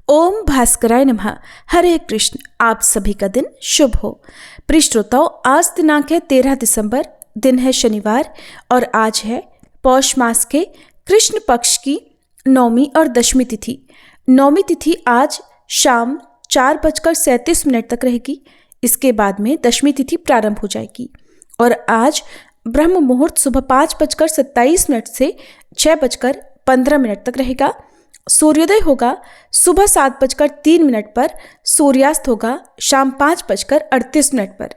ओम भास्कराय नमः। हरे कृष्ण। आप सभी का दिन शुभ हो। प्रिय श्रोताओं, आज दिनांक है 13 दिसंबर, दिन है शनिवार और आज है पौष मास के कृष्ण पक्ष की 9वीं और 10वीं तिथि। 9वीं तिथि आज शाम 4:37 तक रहेगी। इसके बाद में 10वीं तिथि प्रारंभ हो जाएगी और आज ब्रह्म मुहूर्त सुबह 5:27 से 6:15 तक रहेगा। सूर्योदय होगा सुबह 7:03 पर, सूर्यास्त होगा शाम 5:38 पर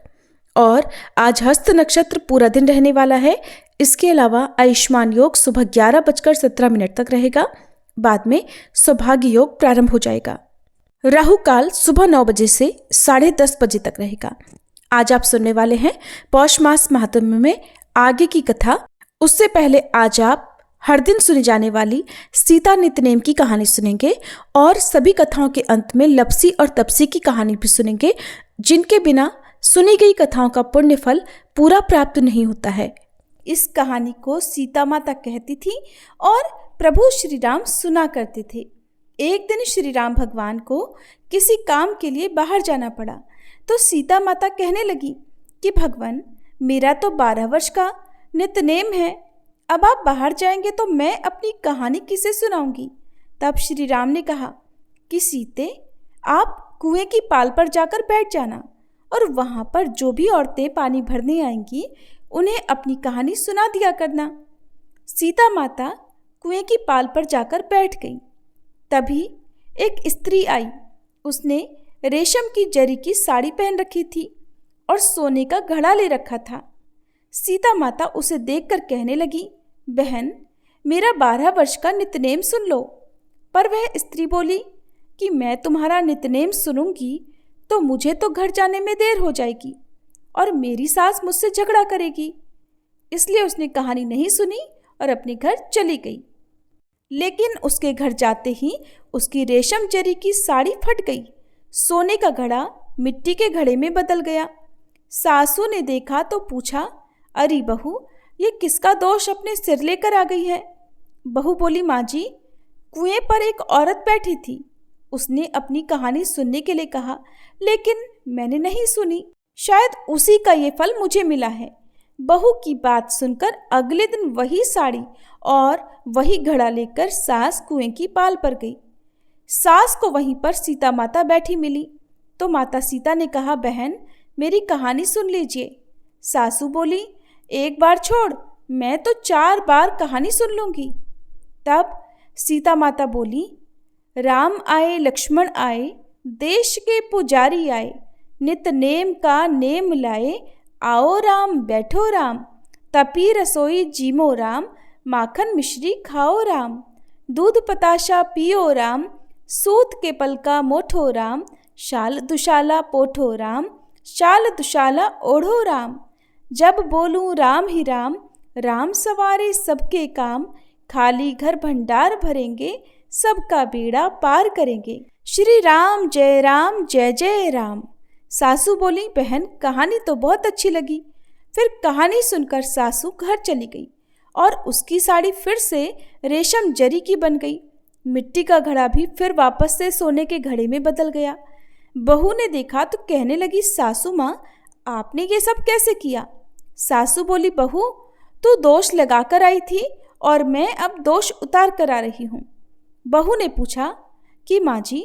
और आज हस्त नक्षत्र पूरा दिन रहने वाला है। इसके अलावा आयुष्मान योग सुबह 11:17 तक रहेगा। बाद में सौभाग्य योग प्रारंभ हो जाएगा। राहु काल सुबह 9 बजे से 10:30 बजे तक रहेगा। आज आप सुनने वाले हैं पौष मास महात्म्य में आगे की कथा। उससे पहले आज आप हर दिन सुनी जाने वाली सीता नित्यनेम की कहानी सुनेंगे और सभी कथाओं के अंत में लपसी और तपसी की कहानी भी सुनेंगे, जिनके बिना सुनी गई कथाओं का पुण्य फल पूरा प्राप्त नहीं होता है। इस कहानी को सीता माता कहती थी और प्रभु श्री राम सुना करते थे। एक दिन श्री राम भगवान को किसी काम के लिए बाहर जाना पड़ा तो सीता माता कहने लगी कि भगवान, मेरा तो 12 वर्ष का नित्यनेम है, अब आप बाहर जाएंगे तो मैं अपनी कहानी किसे सुनाऊंगी। तब श्री राम ने कहा कि सीते, आप कुएं की पाल पर जाकर बैठ जाना और वहां पर जो भी औरतें पानी भरने आएंगी उन्हें अपनी कहानी सुना दिया करना। सीता माता कुएं की पाल पर जाकर बैठ गई। तभी एक स्त्री आई। उसने रेशम की जरी की साड़ी पहन रखी थी और सोने का घड़ा ले रखा था। सीता माता उसे देखकर कहने लगी, बहन, मेरा 12 वर्ष का नित्यनेम सुन लो। पर वह स्त्री बोली कि मैं तुम्हारा नित्यनेम सुनूंगी तो मुझे तो घर जाने में देर हो जाएगी और मेरी सास मुझसे झगड़ा करेगी। इसलिए उसने कहानी नहीं सुनी और अपने घर चली गई। लेकिन उसके घर जाते ही उसकी रेशम जरी की साड़ी फट गई। सोने का घड़ा मिट्टी के घड़े में बदल गया। सासू ने देखा तो पूछा, अरे बहू, ये किसका दोष अपने सिर लेकर आ गई है। बहू बोली, माँ जी, कुएं पर एक औरत बैठी थी। उसने अपनी कहानी सुनने के लिए कहा, लेकिन मैंने नहीं सुनी। शायद उसी का ये फल मुझे मिला है। बहू की बात सुनकर अगले दिन वही साड़ी और वही घड़ा लेकर सास कुएं की पाल पर गई। सास को वहीं पर सीता माता बैठी मिली तो माता सीता ने कहा, बहन, मेरी कहानी सुन लीजिए। सासू बोली, एक बार छोड़, मैं तो 4 बार कहानी सुन लूंगी। तब सीता माता बोली, राम आए लक्ष्मण आए, देश के पुजारी आए, नित नेम का नेम लाए, आओ राम बैठो राम, तपी रसोई जीमो राम, माखन मिश्री खाओ राम, दूध पताशा पियो राम, सूत के पल का मोठो राम, शाल दुशाला पोठो राम, शाल दुशाला ओढ़ो राम, जब बोलूं राम ही राम, राम सवारे सबके काम, खाली घर भंडार भरेंगे, सबका बेड़ा पार करेंगे, श्री राम जय जय राम। सासू बोली, बहन, कहानी तो बहुत अच्छी लगी। फिर कहानी सुनकर सासू घर चली गई और उसकी साड़ी फिर से रेशम जरी की बन गई। मिट्टी का घड़ा भी फिर वापस से सोने के घड़े में बदल गया। बहू ने देखा तो कहने लगी, सासू माँ, आपने ये सब कैसे किया। सासू बोली, बहू, तू दोष लगा कर आई थी और मैं अब दोष उतार कर आ रही हूँ। बहू ने पूछा कि माँ जी,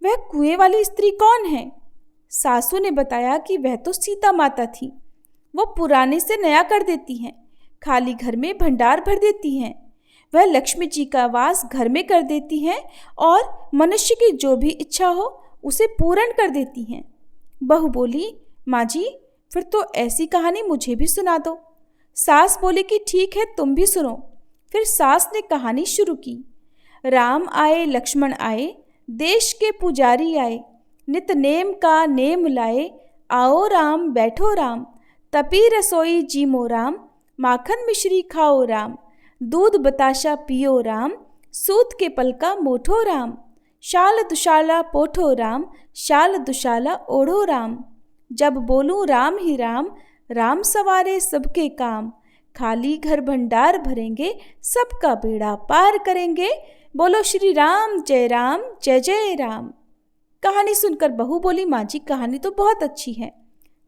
वह कुएं वाली स्त्री कौन है। सासू ने बताया कि वह तो सीता माता थी। वो पुराने से नया कर देती हैं, खाली घर में भंडार भर देती हैं। वह लक्ष्मी जी का वास घर में कर देती हैं और मनुष्य की जो भी इच्छा हो उसे पूर्ण कर देती हैं। बहू बोली, माँ जी, फिर तो ऐसी कहानी मुझे भी सुना दो। सास बोली कि ठीक है, तुम भी सुनो। फिर सास ने कहानी शुरू की। राम आए लक्ष्मण आए, देश के पुजारी आए, नित नेम का नेम लाए, आओ राम बैठो राम, तपी रसोई जीमो राम, माखन मिश्री खाओ राम, दूध बताशा पियो राम, सूत के पल का मोठो राम, शाल दुशाला पोठो राम, शाल दुशाला ओढ़ो राम, जब बोलूं राम ही राम, राम सवारे सबके काम, खाली घर भंडार भरेंगे, सबका बेड़ा पार करेंगे, बोलो श्री राम, जय जय राम। कहानी सुनकर बहू बोली, माँ जी कहानी तो बहुत अच्छी है।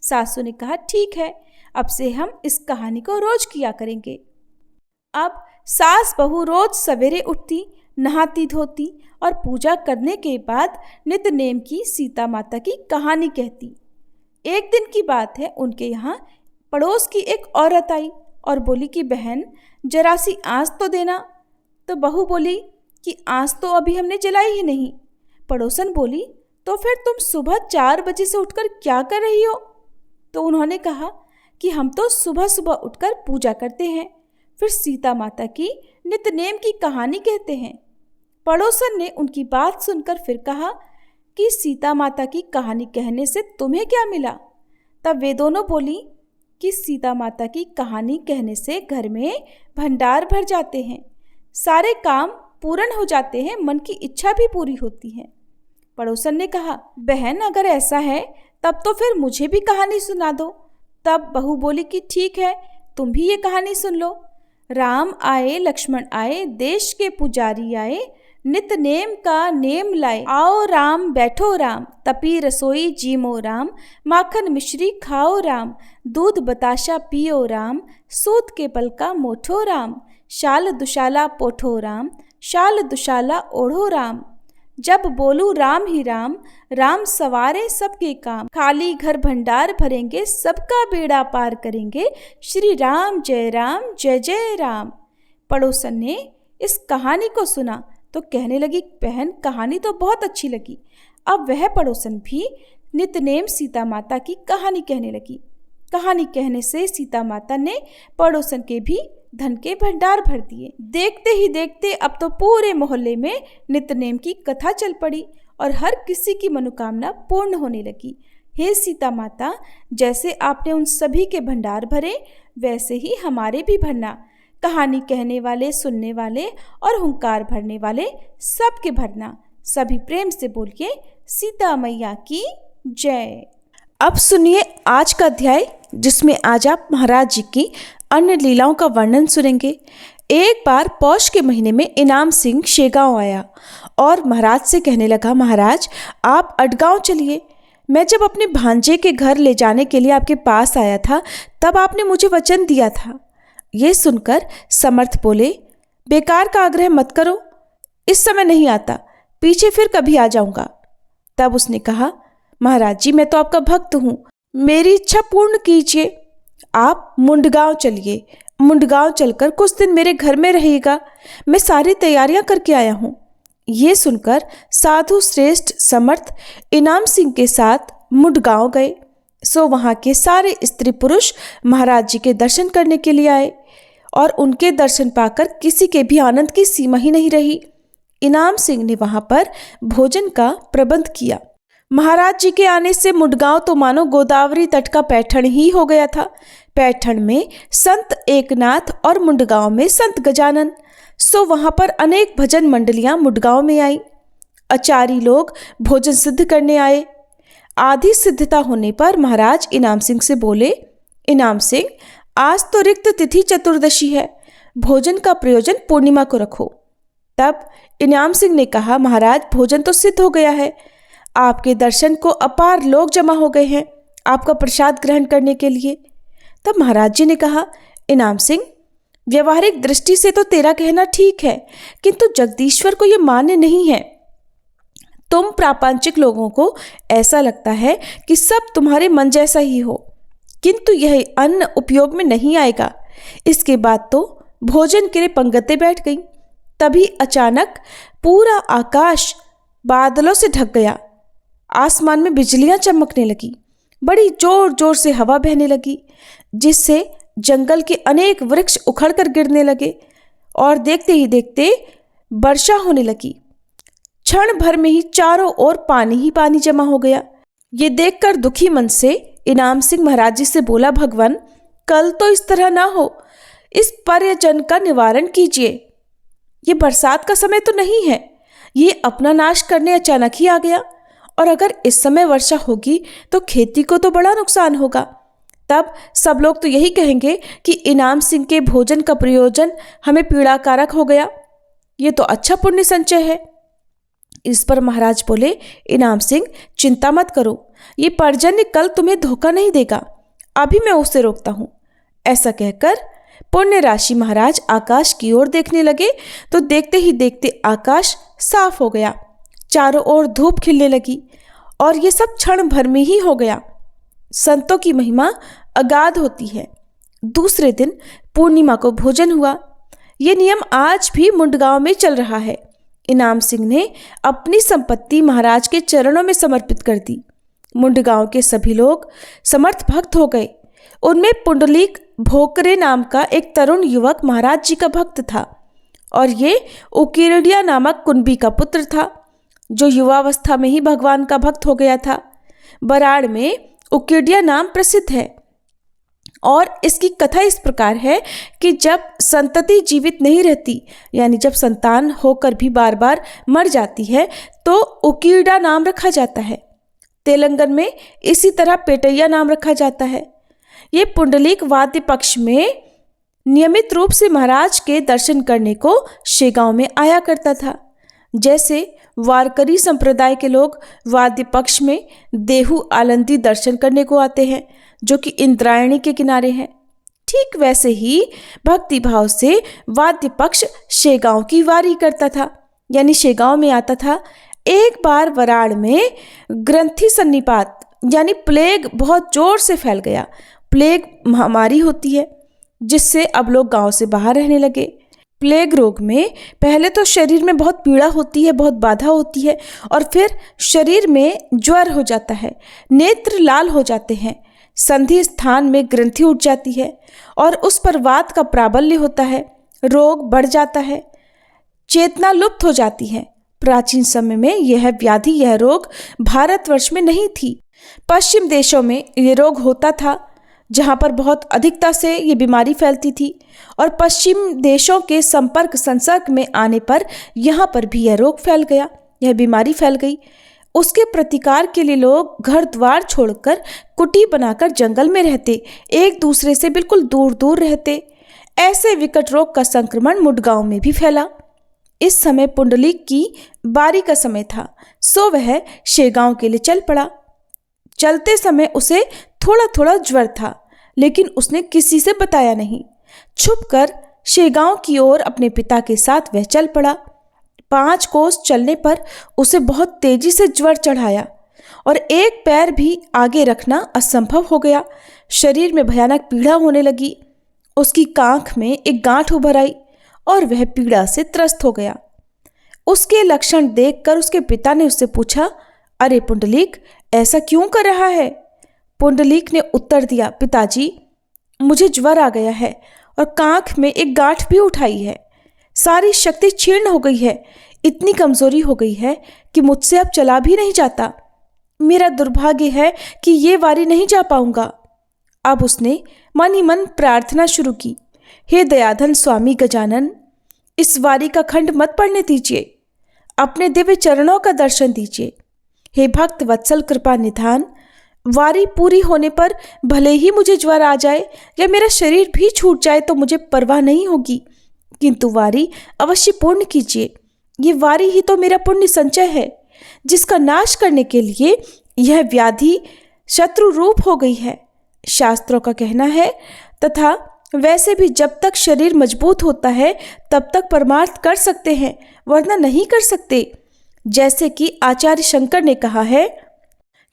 सासू ने कहा, ठीक है, अब से हम इस कहानी को रोज किया करेंगे। अब सास बहू रोज सवेरे उठती, नहाती धोती और पूजा करने के बाद नित्य नेम की सीता माता की कहानी कहती। एक दिन की बात है, उनके यहाँ पड़ोस की एक औरत आई और बोली कि बहन जरा सी आँच तो देना। तो बहू बोली कि आँच तो अभी हमने जलाई ही नहीं। पड़ोसन बोली, तो फिर तुम सुबह 4 बजे से उठकर क्या कर रही हो? तो उन्होंने कहा कि हम तो सुबह सुबह उठकर पूजा करते हैं, फिर सीता माता की नित्य नेम की कहानी कहते हैं। पड़ोसन ने उनकी बात सुनकर फिर कहा कि सीता माता की कहानी कहने से तुम्हें क्या मिला? तब वे दोनों बोली कि सीता माता की कहानी कहने से घर में भंडार भर जाते हैं, सारे काम पूर्ण हो जाते हैं, मन की इच्छा भी पूरी होती है। पड़ोसन ने कहा, बहन अगर ऐसा है तब तो फिर मुझे भी कहानी सुना दो। तब बहू बोली कि ठीक है, तुम भी ये कहानी सुन लो। राम आए लक्ष्मण आए, देश के पुजारी आए, नित नेम का नेम लाए। आओ राम बैठो राम, तपी रसोई जीमो राम, माखन मिश्री खाओ राम, दूध बताशा पियो राम, सूत के पल का मोठो राम, शाल दुशाला पोठो राम, शाल दुशाला ओढ़ो राम। जब बोलू राम ही राम, राम सवारे सबके काम, खाली घर भंडार भरेंगे, सबका बेड़ा पार करेंगे, श्री राम जय जय राम। पड़ोसन ने इस कहानी को सुना तो कहने लगी, बहन कहानी तो बहुत अच्छी लगी। अब वह पड़ोसन भी नित्यनेम सीता माता की कहानी कहने लगी। कहानी कहने से सीता माता ने पड़ोसन के भी धन के भंडार भर दिए। देखते ही देखते अब तो पूरे मोहल्ले में नित्यनेम की कथा चल पड़ी और हर किसी की मनोकामना पूर्ण होने लगी। हे सीता माता, जैसे आपने उन सभी के भंडार भरे, वैसे ही हमारे भी भरना। कहानी कहने वाले, सुनने वाले और हुंकार भरने वाले सबके भरना। सभी प्रेम से बोलिए, सीता मैया की जय। अब सुनिए आज का अध्याय, जिसमें आज आप महाराज जी की अन्य लीलाओं का वर्णन सुनेंगे। एक बार पौष के महीने में इनाम सिंह शेगांव आया और महाराज से कहने लगा, महाराज आप अटगांव चलिए। मैं जब अपने भांजे के घर ले जाने के लिए आपके पास आया था, तब आपने मुझे वचन दिया था। ये सुनकर समर्थ बोले, बेकार का आग्रह मत करो, इस समय नहीं आता, पीछे फिर कभी आ जाऊंगा। तब उसने कहा, महाराज जी मैं तो आपका भक्त हूँ, मेरी इच्छा पूर्ण कीजिए। आप मुंडगांव चलिए, मुंडगांव चलकर कुछ दिन मेरे घर में रहिएगा, मैं सारी तैयारियां करके आया हूँ। ये सुनकर साधु श्रेष्ठ समर्थ इनाम सिंह के साथ मुंडगांव गए। सो वहाँ के सारे स्त्री पुरुष महाराज जी के दर्शन करने के लिए आए और उनके दर्शन पाकर किसी के भी आनंद की सीमा ही नहीं रही। इनाम सिंह ने वहाँ पर भोजन का प्रबंध किया। महाराज जी के आने से मुंडगांव तो मानो गोदावरी तट का पैठण ही हो गया था। पैठण में संत एकनाथ और मुंडगांव में संत गजानन। सो वहाँ पर अनेक भजन मंडलियाँ मुंडगांव में आई। आचारी लोग भोजन सिद्ध करने आए। आधी सिद्धता होने पर महाराज इनाम सिंह से बोले, इनाम सिंह आज तो रिक्त तिथि चतुर्दशी है, भोजन का प्रयोजन पूर्णिमा को रखो। तब इनाम सिंह ने कहा, महाराज भोजन तो सिद्ध हो गया है, आपके दर्शन को अपार लोग जमा हो गए हैं आपका प्रसाद ग्रहण करने के लिए। तब महाराज जी ने कहा, इनाम सिंह व्यवहारिक दृष्टि से तो तेरा कहना ठीक है, किंतु जगदीश्वर को यह मान्य नहीं है। तुम प्रापंचिक लोगों को ऐसा लगता है कि सब तुम्हारे मन जैसा ही हो, किंतु यह अन्न उपयोग में नहीं आएगा। इसके बाद तो भोजन के लिए पंगतें बैठ गईं। तभी अचानक पूरा आकाश बादलों से ढक गया। आसमान में बिजलियां चमकने लगी, बड़ी जोर जोर से हवा बहने लगी, जिससे जंगल के अनेक वृक्ष उखड़कर गिरने लगे और देखते ही देखते वर्षा होने लगी। क्षण भर में ही चारों ओर पानी ही पानी जमा हो गया। ये देखकर दुखी मन से इनाम सिंह महाराज जी से बोला, भगवान कल तो इस तरह ना हो, इस पर्यजन का निवारण कीजिए। ये बरसात का समय तो नहीं है, ये अपना नाश करने अचानक ही आ गया, और अगर इस समय वर्षा होगी तो खेती को तो बड़ा नुकसान होगा। तब सब लोग तो यही कहेंगे कि इनाम सिंह के भोजन का प्रयोजन हमें पीड़ाकारक हो गया। ये तो अच्छा पुण्य संचय है। इस पर महाराज बोले, इनाम सिंह चिंता मत करो, ये पर्जन्य कल तुम्हें धोखा नहीं देगा, अभी मैं उसे रोकता हूँ। ऐसा कहकर पुण्य राशि महाराज आकाश की ओर देखने लगे तो देखते ही देखते आकाश साफ हो गया, चारों ओर धूप खिलने लगी और ये सब क्षण भर में ही हो गया। संतों की महिमा अगाध होती है। दूसरे दिन पूर्णिमा को भोजन हुआ। ये नियम आज भी मुंडगांव में चल रहा है। इनाम सिंह ने अपनी संपत्ति महाराज के चरणों में समर्पित कर दी। मुंडगांव के सभी लोग समर्थ भक्त हो गए। उनमें पुंडलीक भोकरे नाम का एक तरुण युवक महाराज जी का भक्त था और ये उकीरडिया नामक कुंभी का पुत्र था, जो युवावस्था में ही भगवान का भक्त हो गया था। बराड़ में उकीरडिया नाम प्रसिद्ध है और इसकी कथा इस प्रकार है कि जब संतति जीवित नहीं रहती, यानी जब संतान होकर भी बार बार मर जाती है, तो उकीरडा नाम रखा जाता है। तेलंगाना में इसी तरह पेटैया नाम रखा जाता है। ये पुंडलीक वाद्य पक्ष में नियमित रूप से महाराज के दर्शन करने को शेगांव में आया करता था। जैसे वारकरी संप्रदाय के लोग वाद्य पक्ष में देहू आलंदी दर्शन करने को आते हैं, जो कि इंद्रायणी के किनारे है। ठीक वैसे ही भक्ति भाव से वाद्य पक्ष शेगांव की वारी करता था, यानी शेगांव में आता था। एक बार वराड़ में ग्रंथि सन्निपात यानी प्लेग बहुत जोर से फैल गया। प्लेग महामारी होती है जिससे अब लोग गांव से बाहर रहने लगे। प्लेग रोग में पहले तो शरीर में बहुत पीड़ा होती है, बहुत बाधा होती है, और फिर शरीर में ज्वर हो जाता है, नेत्र लाल हो जाते हैं, संधि स्थान में ग्रंथि उठ जाती है और उस पर वात का प्राबल्य होता है, रोग बढ़ जाता है, चेतना लुप्त हो जाती है। प्राचीन समय में यह व्याधि, यह रोग भारतवर्ष में नहीं थी। पश्चिम देशों में ये रोग होता था, जहाँ पर बहुत अधिकता से ये बीमारी फैलती थी, और पश्चिम देशों के संसर्ग में आने पर यहाँ पर भी यह रोग फैल गया, यह बीमारी फैल गई। उसके प्रतिकार के लिए लोग घर द्वार छोड़कर कुटी बनाकर जंगल में रहते, एक दूसरे से बिल्कुल दूर दूर रहते। ऐसे विकट रोग का संक्रमण मुंडगांव में भी फैला। इस समय पुंडलीक की बारी का समय था, सो वह शेगांव के लिए चल पड़ा। चलते समय उसे थोड़ा थोड़ा ज्वर था, लेकिन उसने किसी से बताया नहीं। छुपकर शेगांव की ओर अपने पिता के साथ वह चल पड़ा। 5 कोस चलने पर उसे बहुत तेजी से ज्वर चढ़ाया और एक पैर भी आगे रखना असंभव हो गया। शरीर में भयानक पीड़ा होने लगी। उसकी कांख में एक गांठ उभर आई और वह पीड़ा से त्रस्त हो गया। उसके लक्षण देखकर उसके पिता ने उससे पूछा, अरे पुंडलीक, ऐसा क्यों कर रहा है? पुंडलीक ने उत्तर दिया, पिताजी, मुझे ज्वर आ गया है और कांख में एक गांठ भी उठाई है। सारी शक्ति क्षीण हो गई है, इतनी कमजोरी हो गई है कि मुझसे अब चला भी नहीं जाता। मेरा दुर्भाग्य है कि ये वारी नहीं जा पाऊंगा। अब उसने मन ही मन प्रार्थना शुरू की, हे दयाधन स्वामी गजानन, इस वारी का खंड मत पड़ने दीजिए, अपने दिव्य चरणों का दर्शन दीजिए। हे भक्त वत्सल कृपा निधान, वारी पूरी होने पर भले ही मुझे ज्वर आ जाए या मेरा शरीर भी छूट जाए तो मुझे परवाह नहीं होगी, किंतु वारी अवश्य पूर्ण कीजिए। ये वारी ही तो मेरा पुण्य संचय है, जिसका नाश करने के लिए यह व्याधि शत्रु रूप हो गई है। शास्त्रों का कहना है, तथा वैसे भी जब तक शरीर मजबूत होता है तब तक परमार्थ कर सकते हैं, वरना नहीं कर सकते। जैसे कि आचार्य शंकर ने कहा है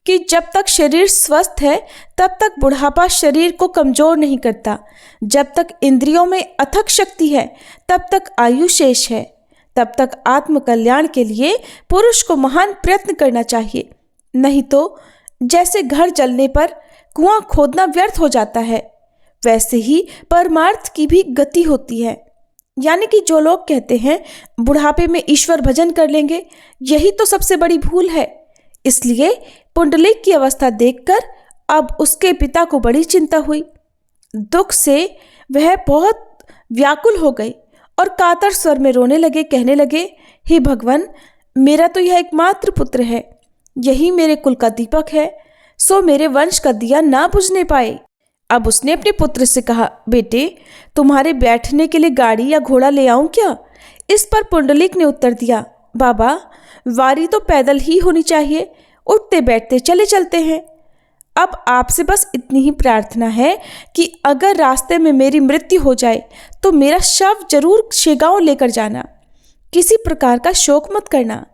कि जब तक शरीर स्वस्थ है तब तक बुढ़ापा शरीर को कमजोर नहीं करता, जब तक इंद्रियों में अथक शक्ति है तब तक आयु शेष है, तब तक आत्म कल्याण के लिए पुरुष को महान प्रयत्न करना चाहिए। नहीं तो जैसे घर जलने पर कुआं खोदना व्यर्थ हो जाता है, वैसे ही परमार्थ की भी गति होती है। यानी कि जो लोग कहते हैं बुढ़ापे में ईश्वर भजन कर लेंगे, यही तो सबसे बड़ी भूल है। इसलिए पुंडलीक की अवस्था देखकर अब उसके पिता को बड़ी चिंता हुई। दुख से वह बहुत व्याकुल हो गए और कातर स्वर में रोने लगे, कहने लगे, हे भगवान, मेरा तो यह एकमात्र पुत्र है, यही मेरे कुल का दीपक है, सो मेरे वंश का दिया ना बुझने पाए। अब उसने अपने पुत्र से कहा, बेटे, तुम्हारे बैठने के लिए गाड़ी या घोड़ा ले आऊं क्या? इस पर पुंडलिक ने उत्तर दिया, बाबा, वारी तो पैदल ही होनी चाहिए, उठते बैठते चले चलते हैं। अब आपसे बस इतनी ही प्रार्थना है कि अगर रास्ते में मेरी मृत्यु हो जाए तो मेरा शव जरूर शेगांव लेकर जाना, किसी प्रकार का शोक मत करना।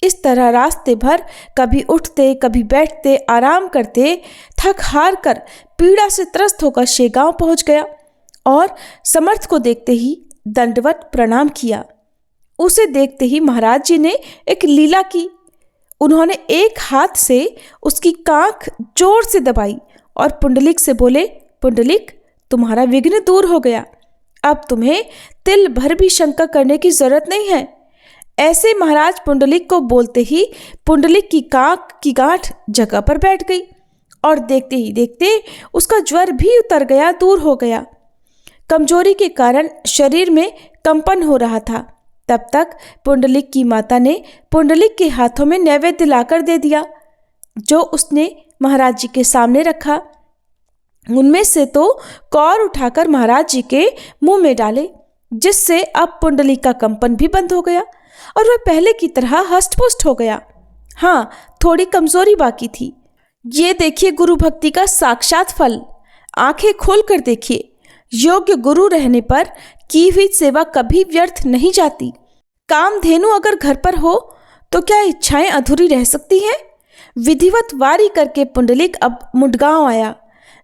इस तरह रास्ते भर कभी उठते कभी बैठते आराम करते थक हार कर पीड़ा से त्रस्त होकर शेगांव पहुंच गया और समर्थ को देखते ही दंडवत प्रणाम किया। उसे देखते ही महाराज जी ने एक लीला की। उन्होंने एक हाथ से उसकी कांख जोर से दबाई और पुंडलिक से बोले, पुंडलिक, तुम्हारा विघ्न दूर हो गया, अब तुम्हें तिल भर भी शंका करने की जरूरत नहीं है। ऐसे महाराज पुंडलिक को बोलते ही पुंडलिक की कांख की गांठ जगह पर बैठ गई और देखते ही देखते उसका ज्वर भी उतर गया, दूर हो गया। कमजोरी के कारण शरीर में कंपन हो रहा था। तब तक पुंडलिक की माता ने पुंडलिक के हाथों में नैवेद्य लाकर दे दिया, जो उसने महाराज जी के सामने रखा। उनमें से तो कौर उठाकर महाराज जी के मुंह में डाले, जिससे अब पुंडलिक का कंपन भी बंद हो गया और वह पहले की तरह हष्टपुष्ट हो गया। हाँ, थोड़ी कमजोरी बाकी थी। ये देखिए गुरु भक्ति का साक्षात फल। आंखें खोल कर देखिए, योग्य गुरु रहने पर की हुई सेवा कभी व्यर्थ नहीं जाती। कामधेनु अगर घर पर हो तो क्या इच्छाएं अधूरी रह सकती हैं? विधिवत वारी करके पुंडलिक अब मुंडगांव आया।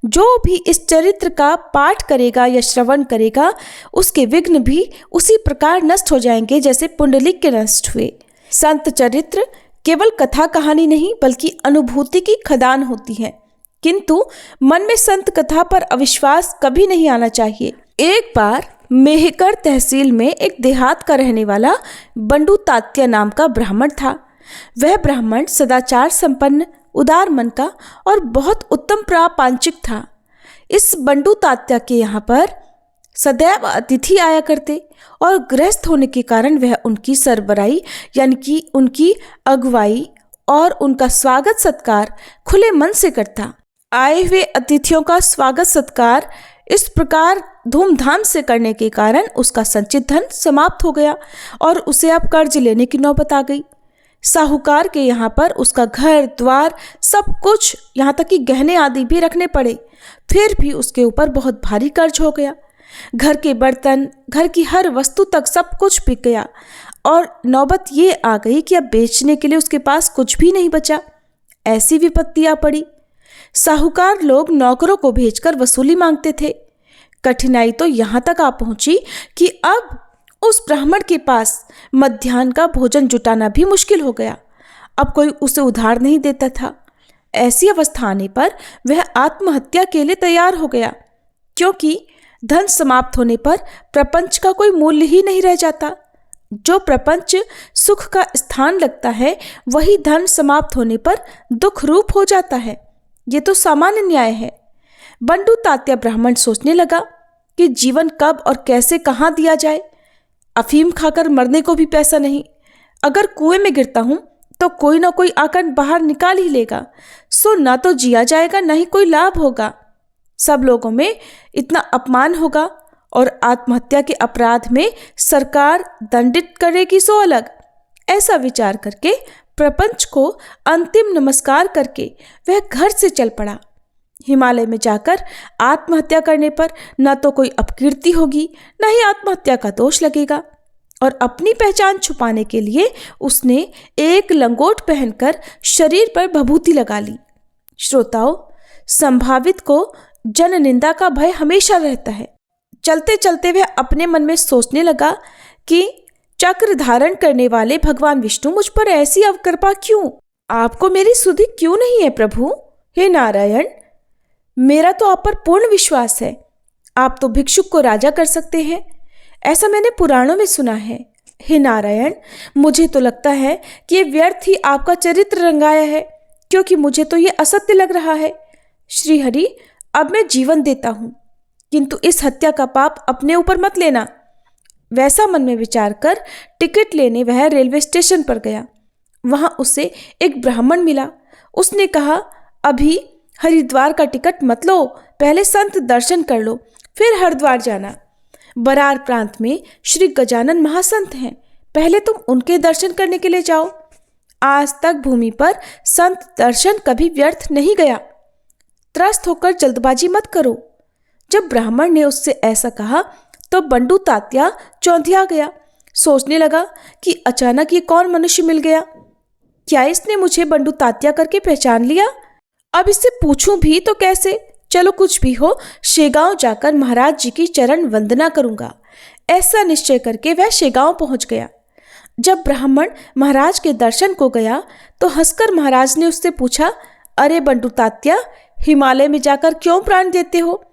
जो भी इस चरित्र का पाठ करेगा या श्रवण करेगा, उसके विघ्न भी उसी प्रकार नष्ट हो जाएंगे जैसे पुंडलिक के नष्ट हुए। संत चरित्र केवल कथा कहानी नहीं बल्कि अनुभूति की खदान होती है, किंतु मन में संत कथा पर अविश्वास कभी नहीं आना चाहिए। एक बार मेहकर तहसील में एक देहात का रहने वाला बंडू तात्या नाम का ब्राह्मण था। वह ब्राह्मण सदाचार संपन्न, उदार मन का और बहुत उत्तम प्रापंचिक था। इस बंडू तात्या के यहाँ पर सदैव अतिथि आया करते और गृहस्थ होने के कारण वह उनकी सरबराई यानी कि उनकी अगुवाई और उनका स्वागत सत्कार खुले मन से करता। आए हुए अतिथियों का स्वागत सत्कार इस प्रकार धूमधाम से करने के कारण उसका संचित धन समाप्त हो गया और उसे अब कर्ज लेने की नौबत आ गई। साहूकार के यहाँ पर उसका घर द्वार सब कुछ, यहाँ तक कि गहने आदि भी रखने पड़े, फिर भी उसके ऊपर बहुत भारी कर्ज हो गया। घर के बर्तन, घर की हर वस्तु तक सब कुछ बिक गया और नौबत ये आ गई कि अब बेचने के लिए उसके पास कुछ भी नहीं बचा। ऐसी विपत्ति आ पड़ी। साहूकार लोग नौकरों को भेजकर वसूली मांगते थे। कठिनाई तो यहाँ तक आ पहुंची कि अब उस ब्राह्मण के पास मध्याह्न का भोजन जुटाना भी मुश्किल हो गया। अब कोई उसे उधार नहीं देता था। ऐसी अवस्था आने पर वह आत्महत्या के लिए तैयार हो गया, क्योंकि धन समाप्त होने पर प्रपंच का कोई मूल्य ही नहीं रह जाता। जो प्रपंच सुख का स्थान लगता है, वही धन समाप्त होने पर दुख रूप हो जाता है। ये तो सामान्य न्याय है। बंडू तात्या ब्राह्मण सोचने लगा कि जीवन कब और कैसे कहाँ दिया जाए। अफीम खाकर मरने को भी पैसा नहीं। अगर कुएं में गिरता हूं तो कोई ना कोई आकर बाहर निकाल ही लेगा, सो ना तो जिया जाएगा ना ही कोई लाभ होगा। सब लोगों में इतना अपमान होगा और आत्महत्या के अपराध में सरकार दंडित करेगी सो अलग। ऐसा विचार करके प्रपंच को अंतिम नमस्कार करके वह घर से चल पड़ा। हिमालय में जाकर आत्महत्या करने पर न तो कोई अपकीर्ति होगी, न ही आत्महत्या का दोष लगेगा। और अपनी पहचान छुपाने के लिए उसने एक लंगोट पहनकर शरीर पर भभूति लगा ली। श्रोताओं, संभावित को जन निंदा का भय हमेशा रहता है। चलते चलते वह अपने मन में सोचने लगा कि चक्र धारण करने वाले भगवान विष्णु मुझ पर ऐसी अवकृपा क्यों? आपको मेरी सुधि क्यों नहीं है प्रभु? हे नारायण, मेरा तो आप पर पूर्ण विश्वास है। आप तो भिक्षुक को राजा कर सकते हैं, ऐसा मैंने पुराणों में सुना है। हे नारायण, मुझे तो लगता है कि ये व्यर्थ ही आपका चरित्र रंगाया है, क्योंकि मुझे तो ये असत्य लग रहा है। श्री हरि, अब मैं जीवन देता हूँ, किंतु इस हत्या का पाप अपने ऊपर मत लेना। वैसा मन में विचार कर टिकट लेने वह रेलवे स्टेशन पर गया। वहां उसे एक ब्राह्मण मिला। उसने कहा, अभी हरिद्वार का टिकट मत लो, पहले संत दर्शन कर लो, फिर हरिद्वार जाना। बरार प्रांत में श्री गजानन महासंत हैं, पहले तुम उनके दर्शन करने के लिए जाओ। आज तक भूमि पर संत दर्शन कभी व्यर्थ नहीं गया। त्रस्त होकर जल्दबाजी मत करो। जब ब्राह्मण ने उससे ऐसा कहा तो बंडू तात्या चौंधिया गया। सोचने लगा कि अचानक ये कौन मनुष्य मिल गया। क्या इसने मुझे बंडू तात्या करके पहचान लिया? अब इससे पूछूं भी तो कैसे? चलो कुछ भी हो, शेगांव जाकर महाराज जी की चरण वंदना करूंगा। ऐसा निश्चय करके वह शेगांव पहुंच गया। जब ब्राह्मण महाराज के दर्शन को गया तो हंसकर महाराज ने उससे पूछा, अरे बंडू तात्या, हिमालय में जाकर क्यों प्राण देते हो?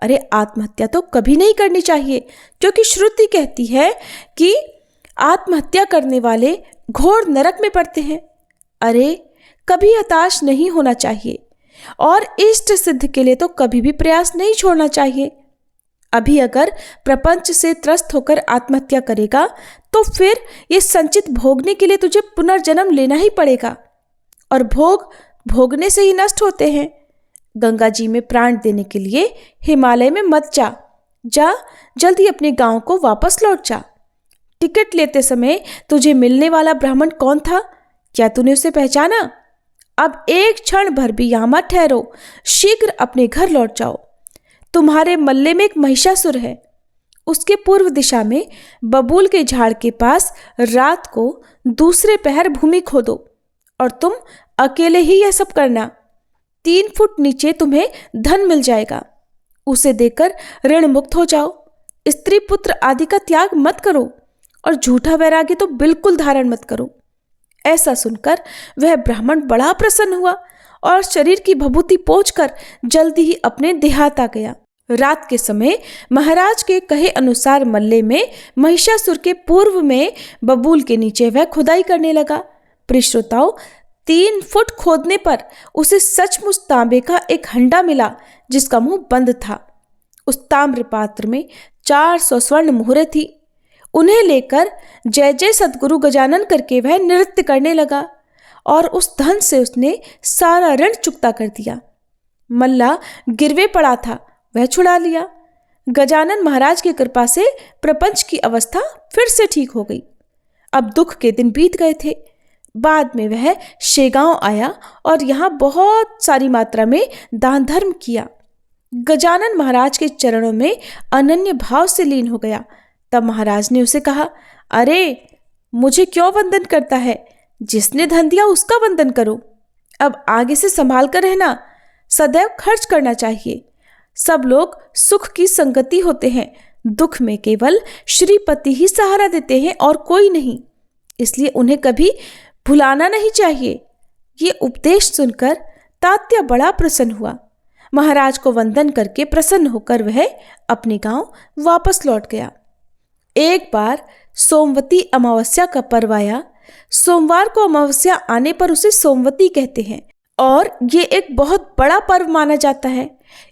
अरे आत्महत्या तो कभी नहीं करनी चाहिए, क्योंकि श्रुति कहती है कि आत्महत्या करने वाले घोर नरक में पड़ते हैं। अरे कभी हताश नहीं होना चाहिए और इष्ट सिद्ध के लिए तो कभी भी प्रयास नहीं छोड़ना चाहिए। अभी अगर प्रपंच से त्रस्त होकर आत्महत्या करेगा तो फिर ये संचित भोगने के लिए तुझे पुनर्जन्म लेना ही पड़ेगा, और भोग भोगने से ही नष्ट होते हैं। गंगा जी में प्राण देने के लिए हिमालय में मत जा। जा जल्दी अपने गांव को वापस लौट जा। टिकट लेते समय तुझे मिलने वाला ब्राह्मण कौन था? क्या तूने उसे पहचाना? अब एक क्षण भर भी यहाँ मत ठहरो, शीघ्र अपने घर लौट जाओ। तुम्हारे मल्ले में एक महिषासुर है। उसके पूर्व दिशा में बबूल के झाड़ के पास रात को दूसरे पहर भूमि खोदो, और तुम अकेले ही यह सब करना। 3 फुट नीचे तुम्हें धन मिल जाएगा। उसे देकर ऋण मुक्त हो जाओ। स्त्री पुत्र आदि का त्याग मत करो, और झूठा वैराग्य तो बिल्कुल धारण मत करो। ऐसा सुनकर वह ब्राह्मण बड़ा प्रसन्न हुआ और शरीर की भभूति पोंछकर जल्दी ही अपने देहात आ गया। रात के समय महाराज के कहे अनुसार मल्ले में महिषासुर के पूर्व में बबूल के नीचे वह खुदाई करने लगा। प्रिय श्रोताओ, 3 फुट खोदने पर उसे सचमुच तांबे का एक हंडा मिला जिसका मुंह बंद था। उस ताम्र पात्र में 400 स्वर्ण मुहरें थी। उन्हें लेकर जय जय सद्गुरु गजानन करके वह नृत्य करने लगा, और उस धन से उसने सारा ऋण चुकता कर दिया। मल्ला गिरवे पड़ा था, वह छुड़ा लिया। गजानन महाराज की कृपा से प्रपंच की अवस्था फिर से ठीक हो गई। अब दुख के दिन बीत गए थे। बाद में वह शेगांव आया और यहाँ बहुत सारी मात्रा में दान धर्म किया। गजानन महाराज के चरणों में अनन्य भाव से लीन हो गया। तब महाराज ने उसे कहा, अरे मुझे क्यों वंदन करता है? जिसने धन दिया उसका वंदन करो। अब आगे से संभाल कर रहना। सदैव खर्च करना चाहिए। सब लोग सुख की संगति होते हैं। दुख में केवल श्रीपति ही सहारा देते हैं और कोई नहीं, इसलिए उन्हें कभी भुलाना नहीं चाहिए। ये उपदेश सुनकर तात्या बड़ा प्रसन्न हुआ। महाराज को वंदन करके प्रसन्न होकर वह अपने गांव वापस लौट गया। एक बार सोमवती अमावस्या का पर्व आया। सोमवार को अमावस्या आने पर उसे सोमवती कहते हैं, और ये एक बहुत बड़ा पर्व माना जाता है।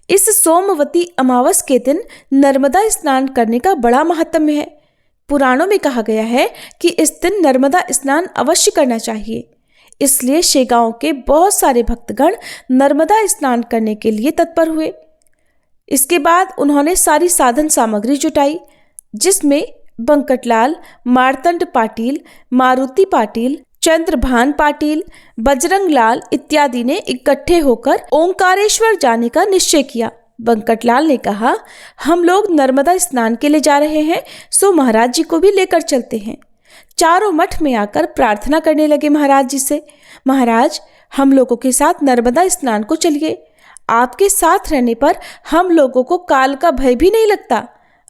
इस सोमवती अमावस के दिन नर्मदा स्नान करने का बड़ा महात्म्य है। पुराणों में कहा गया है कि इस दिन नर्मदा स्नान अवश्य करना चाहिए। इसलिए शेगांव के बहुत सारे भक्तगण नर्मदा स्नान करने के लिए तत्पर हुए। इसके बाद उन्होंने सारी साधन सामग्री जुटाई, जिसमें बंकटलाल, मार्तंड पाटिल, मारुति पाटिल, चंद्रभान पाटिल, बजरंग लाल इत्यादि ने इकट्ठे होकर ओंकारेश्वर जाने का निश्चय किया। बंकटलाल ने कहा, हम लोग नर्मदा स्नान के लिए जा रहे हैं, सो महाराज जी को भी लेकर चलते हैं। चारों मठ में आकर प्रार्थना करने लगे महाराज जी से, महाराज हम लोगों के साथ नर्मदा स्नान को चलिए। आपके साथ रहने पर हम लोगों को काल का भय भी नहीं लगता।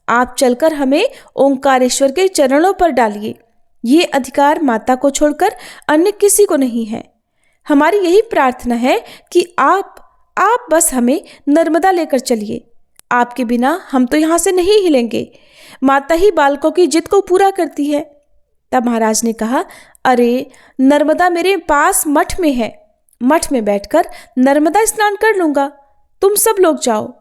आप चलकर हमें ओंकारेश्वर के चरणों पर डालिए। ये अधिकार माता को छोड़कर अन्य किसी को नहीं है। हमारी यही प्रार्थना है कि आप बस हमें नर्मदा लेकर चलिए। आपके बिना हम तो यहाँ से नहीं हिलेंगे। माता ही बालकों की जिद को पूरा करती है। तब महाराज ने कहा, अरे नर्मदा मेरे पास मठ में है, मठ में बैठकर नर्मदा स्नान कर लूँगा, तुम सब लोग जाओ।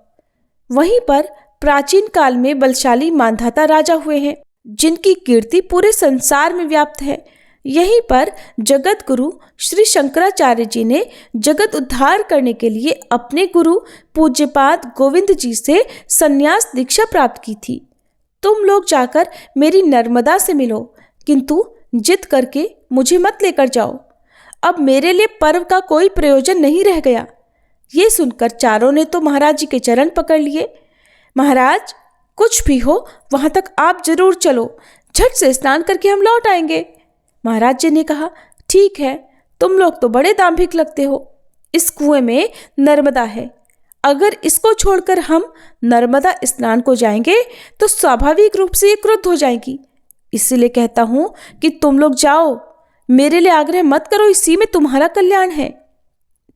वहीं पर प्राचीन काल में बलशाली मांधाता राजा हुए हैं, जिनकी कीर्ति पूरे संसार में व्याप्त है। यहीं पर जगत गुरु श्री शंकराचार्य जी ने जगत उद्धार करने के लिए अपने गुरु पूज्यपाद गोविंद जी से संन्यास दीक्षा प्राप्त की थी। तुम लोग जाकर मेरी नर्मदा से मिलो, किंतु जिद करके मुझे मत लेकर जाओ। अब मेरे लिए पर्व का कोई प्रयोजन नहीं रह गया। ये सुनकर चारों ने तो महाराज जी के चरण पकड़ लिए। महाराज, कुछ भी हो वहां तक आप जरूर चलो, झट से स्नान करके हम लौट आएंगे। महाराज जी ने कहा, ठीक है, तुम लोग तो बड़े दाम्भिक लगते हो। इस कुएं में नर्मदा है, अगर इसको छोड़कर हम नर्मदा स्नान को जाएंगे तो स्वाभाविक रूप से ये क्रुद्ध हो जाएगी। इसीलिए कहता हूं कि तुम लोग जाओ, मेरे लिए आग्रह मत करो, इसी में तुम्हारा कल्याण है।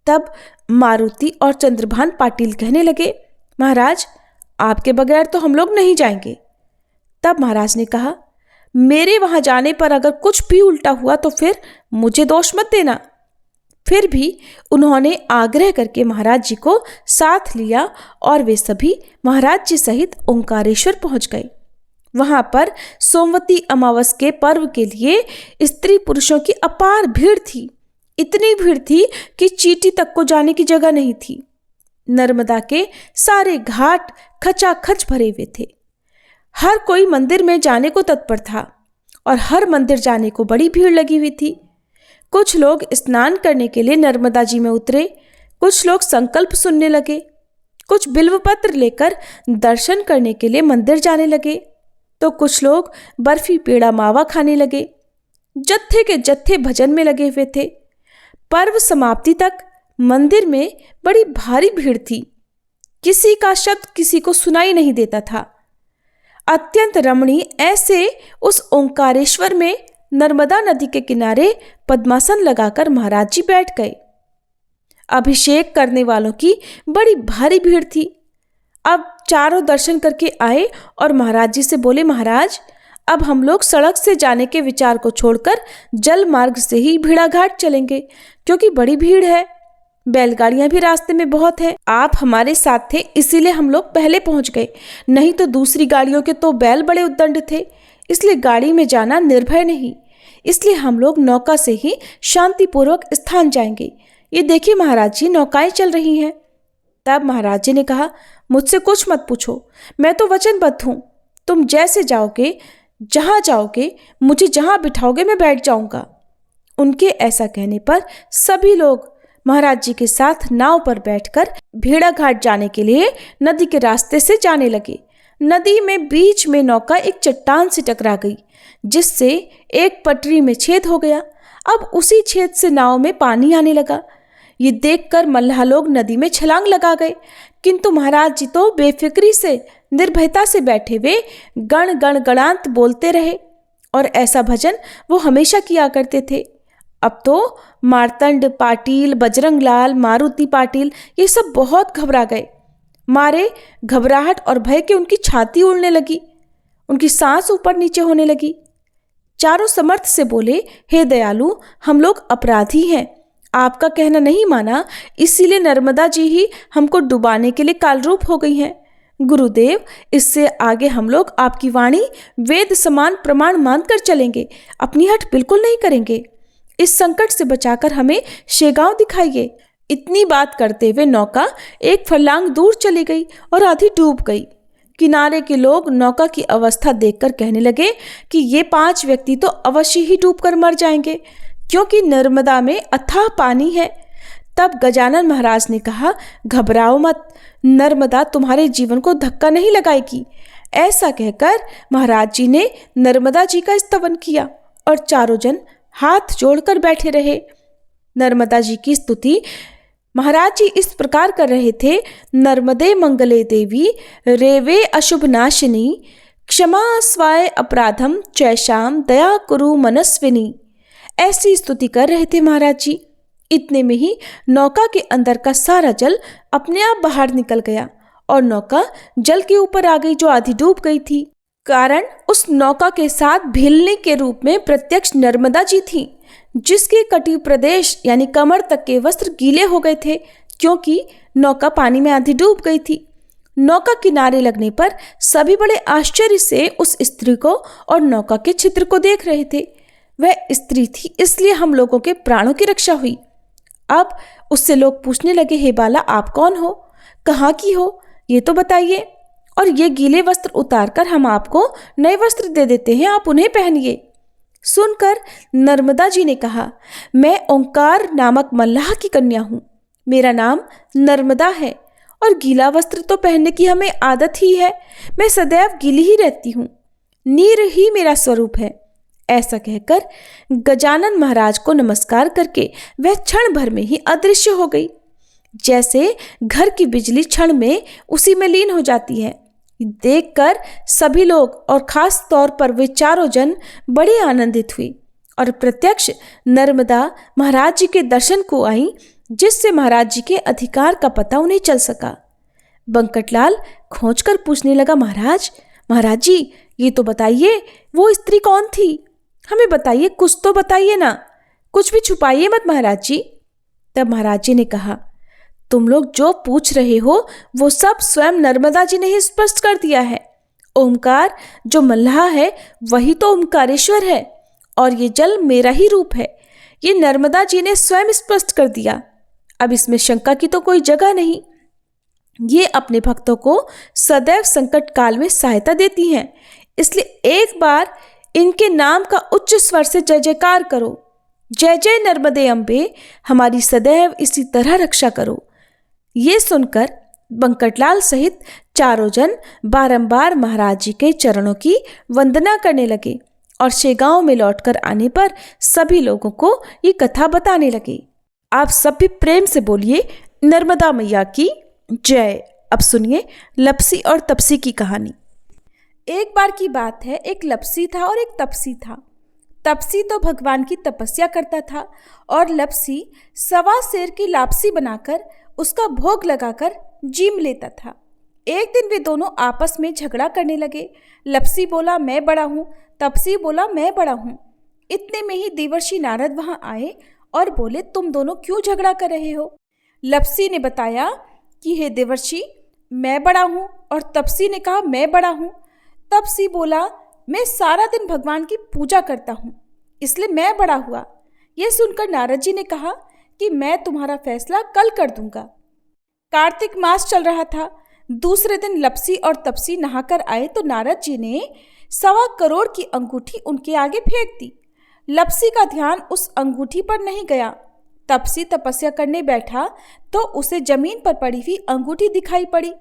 तब मारुति और चंद्रभान पाटिल कहने लगे, महाराज, आपके बगैर तो हम लोग नहीं जाएंगे। तब महाराज ने कहा, मेरे वहां जाने पर अगर कुछ भी उल्टा हुआ तो फिर मुझे दोष मत देना। फिर भी उन्होंने आग्रह करके महाराज जी को साथ लिया और वे सभी महाराज जी सहित ओंकारेश्वर पहुंच गए। वहां पर सोमवती अमावस के पर्व के लिए स्त्री पुरुषों की अपार भीड़ थी। इतनी भीड़ थी कि चींटी तक को जाने की जगह नहीं थी। नर्मदा के सारे घाट खचाखच भरे हुए थे। हर कोई मंदिर में जाने को तत्पर था और हर मंदिर जाने को बड़ी भीड़ लगी हुई थी। कुछ लोग स्नान करने के लिए नर्मदा जी में उतरे, कुछ लोग संकल्प सुनने लगे, कुछ बिल्वपत्र लेकर दर्शन करने के लिए मंदिर जाने लगे, तो कुछ लोग बर्फी पेड़ा मावा खाने लगे। जत्थे के जत्थे भजन में लगे हुए थे। पर्व समाप्ति तक मंदिर में बड़ी भारी भीड़ थी। किसी का शब्द किसी को सुनाई नहीं देता था। अत्यंत रमणीय ऐसे उस ओंकारेश्वर में नर्मदा नदी के किनारे पद्मासन लगाकर महाराज जी बैठ गए। अभिषेक करने वालों की बड़ी भारी भीड़ थी। अब चारों दर्शन करके आए और महाराज जी से बोले, महाराज, अब हम लोग सड़क से जाने के विचार को छोड़कर जल मार्ग से ही भेड़ाघाट चलेंगे, क्योंकि बड़ी भीड़ है। बैलगाड़ियां भी रास्ते में बहुत है। आप हमारे साथ थे, इसीलिए हम लोग पहले पहुंच गए, नहीं तो दूसरी गाड़ियों के तो बैल बड़े उद्दंड थे, इसलिए गाड़ी में जाना निर्भय नहीं। इसलिए हम लोग नौका से ही शांतिपूर्वक स्थान जाएंगे। ये देखिए महाराज जी, नौकाएं चल रही हैं। तब महाराज जी ने कहा, मुझसे कुछ मत पूछो, मैं तो वचनबद्ध हूँ। तुम जैसे जाओगे, जहाँ जाओगे, मुझे जहाँ बिठाओगे मैं बैठ जाऊँगा। उनके ऐसा कहने पर सभी लोग महाराज जी के साथ नाव पर बैठकर भेड़ाघाट जाने के लिए नदी के रास्ते से जाने लगे। नदी में बीच में नौका एक चट्टान से टकरा गई, जिससे एक पटरी में छेद हो गया। अब उसी छेद से नाव में पानी आने लगा। ये देखकर मल्लाह लोग नदी में छलांग लगा गए, किंतु महाराज जी तो बेफिक्री से निर्भयता से बैठे हुए गण गण गणांत बोलते रहे, और ऐसा भजन वो हमेशा किया करते थे। अब तो मार्तंड पाटिल, बजरंग लाल, मारुति पाटिल ये सब बहुत घबरा गए। मारे घबराहट और भय के उनकी छाती उड़ने लगी, उनकी सांस ऊपर नीचे होने लगी। चारों समर्थ से बोले, हे दयालु, हम लोग अपराधी हैं, आपका कहना नहीं माना, इसीलिए नर्मदा जी ही हमको डुबाने के लिए कालरूप हो गई हैं। गुरुदेव, इससे आगे हम लोग आपकी वाणी वेद समान प्रमाण मानकर चलेंगे, अपनी हट बिल्कुल नहीं करेंगे। इस संकट से बचाकर हमें शेगांव दिखाइए। इतनी बात करते हुए नौका एक फरलांग दूर चली गई और आधी डूब गई। किनारे के लोग नौका की अवस्था देखकर कहने लगे कि ये 5 व्यक्ति तो अवश्य ही डूबकर मर जाएंगे, क्योंकि नर्मदा में अथाह पानी है। तब गजानन महाराज ने कहा, घबराओ मत, नर्मदा तुम्हारे जीवन को धक्का नहीं लगाएगी। ऐसा कहकर महाराज जी ने नर्मदा जी का स्तवन किया और चारों जन हाथ जोड़कर बैठे रहे। नर्मदा जी की स्तुति महाराज जी इस प्रकार कर रहे थे, नर्मदे मंगले देवी रेवे अशुभ नाशिनी क्षमा स्वाय अपराधम चैशाम दया कुरु मनस्विनी। ऐसी स्तुति कर रहे थे महाराज जी। इतने में ही नौका के अंदर का सारा जल अपने आप बाहर निकल गया और नौका जल के ऊपर आ गई, जो आधी डूब गई थी। कारण उस नौका के साथ भिलनी के रूप में प्रत्यक्ष नर्मदा जी थी, जिसके कटी प्रदेश यानी कमर तक के वस्त्र गीले हो गए थे, क्योंकि नौका पानी में आधी डूब गई थी। नौका किनारे लगने पर सभी बड़े आश्चर्य से उस स्त्री को और नौका के चित्र को देख रहे थे। वह स्त्री थी, इसलिए हम लोगों के प्राणों की रक्षा हुई। अब उससे लोग पूछने लगे, हे बाला, आप कौन हो, कहाँ की हो, ये तो बताइए, और ये गीले वस्त्र उतारकर हम आपको नए वस्त्र दे देते हैं, आप उन्हें पहनिए। सुनकर नर्मदा जी ने कहा, मैं ओंकार नामक मल्लाह की कन्या हूँ, मेरा नाम नर्मदा है और गीला वस्त्र तो पहनने की हमें आदत ही है। मैं सदैव गीली ही रहती हूँ, नीर ही मेरा स्वरूप है। ऐसा कहकर गजानन महाराज को नमस्कार करके वह क्षण भर में ही अदृश्य हो गई, जैसे घर की बिजली क्षण में उसी में लीन हो जाती है। देखकर सभी लोग और खास तौर पर वे चारों जन बड़ी आनंदित हुई और प्रत्यक्ष नर्मदा महाराज जी के दर्शन को आई, जिससे महाराज जी के अधिकार का पता उन्हें चल सका। बंकटलाल खोजकर पूछने लगा, महाराज जी ये तो बताइए, वो स्त्री कौन थी? हमें बताइए, कुछ तो बताइए ना, कुछ भी छुपाइए मत महाराज जी। तब महाराज जी ने कहा, तुम लोग जो पूछ रहे हो वो सब स्वयं नर्मदा जी ने ही स्पष्ट कर दिया है। ओमकार जो मल्लाह है वही तो ओमकारेश्वर है और ये जल मेरा ही रूप है, ये नर्मदा जी ने स्वयं स्पष्ट कर दिया। अब इसमें शंका की तो कोई जगह नहीं। ये अपने भक्तों को सदैव संकट काल में सहायता देती हैं, इसलिए एक बार इनके नाम का उच्च स्वर से जय जयकार करो। जय जय नर्मदे अम्बे, हमारी सदैव इसी तरह रक्षा करो। ये सुनकर बंकटलाल सहित चारों जन बारंबार महाराज जी के चरणों की वंदना करने लगे और शेगांव में लौटकर आने पर सभी लोगों को ये कथा बताने लगे। आप सब भी प्रेम से बोलिए, नर्मदा मैया की जय। अब सुनिए लपसी और तपसी की कहानी। एक बार की बात है, एक लपसी था और एक तपसी था। तपसी तो भगवान की तपस्या करता था और लपसी सवा सेर की लापसी बनाकर उसका भोग लगाकर जीम लेता था। एक दिन वे दोनों आपस में झगड़ा करने लगे। लपसी बोला, मैं बड़ा हूँ, तपसी बोला, मैं बड़ा हूँ। इतने में ही देवर्षि नारद वहां आए और बोले, तुम दोनों क्यों झगड़ा कर रहे हो? लपसी ने बताया कि हे देवर्षि, मैं बड़ा हूँ, और तपसी ने कहा, मैं बड़ा हूँ। तपसी बोला, मैं सारा दिन भगवान की पूजा करता हूँ, इसलिए मैं बड़ा हुआ। यह सुनकर नारद जी ने कहा कि मैं तुम्हारा फैसला कल कर दूंगा। कार्तिक मास चल रहा था। दूसरे दिन लपसी और तपसी नहाकर आए तो नारद जी ने 1.25 करोड़ की अंगूठी उनके आगे फेंक दी। लपसी का ध्यान उस अंगूठी पर नहीं गया। तपसी तपस्या करने बैठा तो उसे जमीन पर पड़ी हुई अंगूठी दिखाई पड़ी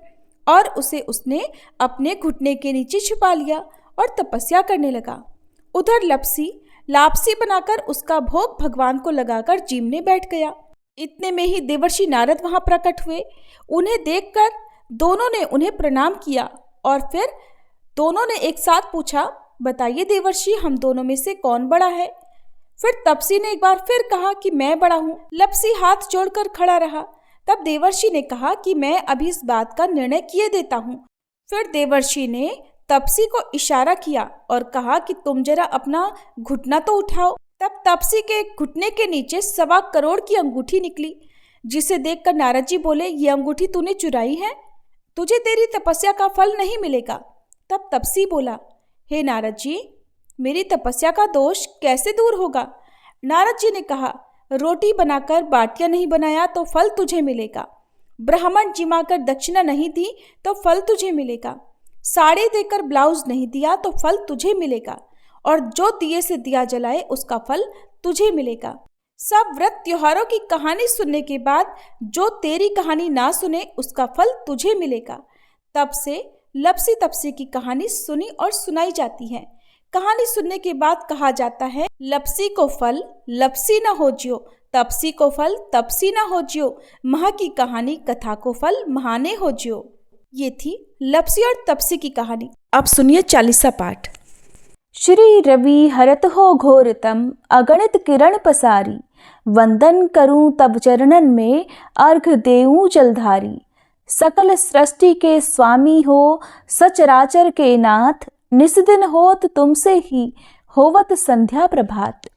और उसे उसने अपने घुटने के नीचे छुपा लिया और तपस्या करने लगा। उधर लपसी लापसी बनाकर उसका भोग भगवान को लगाकर जीमने बैठ गया। इतने में ही देवर्षि नारद वहां प्रकट हुए। उन्हें देखकर दोनों ने उन्हें प्रणाम किया और फिर दोनों ने एक साथ पूछा, बताइए देवर्षि, हम दोनों में से कौन बड़ा है? फिर तपसी ने एक बार फिर कहा कि मैं बड़ा हूँ। लपसी हाथ जोड़कर खड़ा रहा। तब देवर्षि ने कहा कि मैं अभी इस बात का निर्णय किए देता हूँ। फिर देवर्षि ने तपसी को इशारा किया और कहा कि तुम जरा अपना घुटना तो उठाओ। तब तपसी के घुटने के नीचे 1.25 करोड़ की अंगूठी निकली, जिसे देखकर नारद जी बोले, ये अंगूठी तूने चुराई है, तुझे तेरी तपस्या का फल नहीं मिलेगा। तब तपसी बोला, हे नारद जी, मेरी तपस्या का दोष कैसे दूर होगा? नारद जी ने कहा, रोटी बनाकर बाटियां नहीं बनाया तो फल तुझे मिलेगा, ब्राह्मण जिमाकर दक्षिणा नहीं दी तो फल तुझे मिलेगा, साड़ी देकर ब्लाउज नहीं दिया तो फल तुझे मिलेगा, और जो दिए से दिया जलाए उसका फल तुझे मिलेगा। सब व्रत त्योहारों की कहानी सुनने के बाद जो तेरी कहानी ना सुने उसका फल तुझे मिलेगा। तब से लपसी तपसी की कहानी सुनी और सुनाई जाती है। कहानी सुनने के बाद कहा जाता है, लपसी को फल लपसी न हो जियो, तपसी को फल तपसी न हो जियो, महा की कहानी कथा को फल महाने हो जियो। ये थी लपसी और तपसी की कहानी। अब सुनिए 40वां पाठ। श्री रवि हरत हो घोरतम, अगणित किरण पसारी, वंदन करूं तब चरणन में, अर्घ देऊं जलधारी। सकल सृष्टि के स्वामी हो, सचराचर के नाथ, निस्दिन होत तुमसे ही, होवत संध्या प्रभात।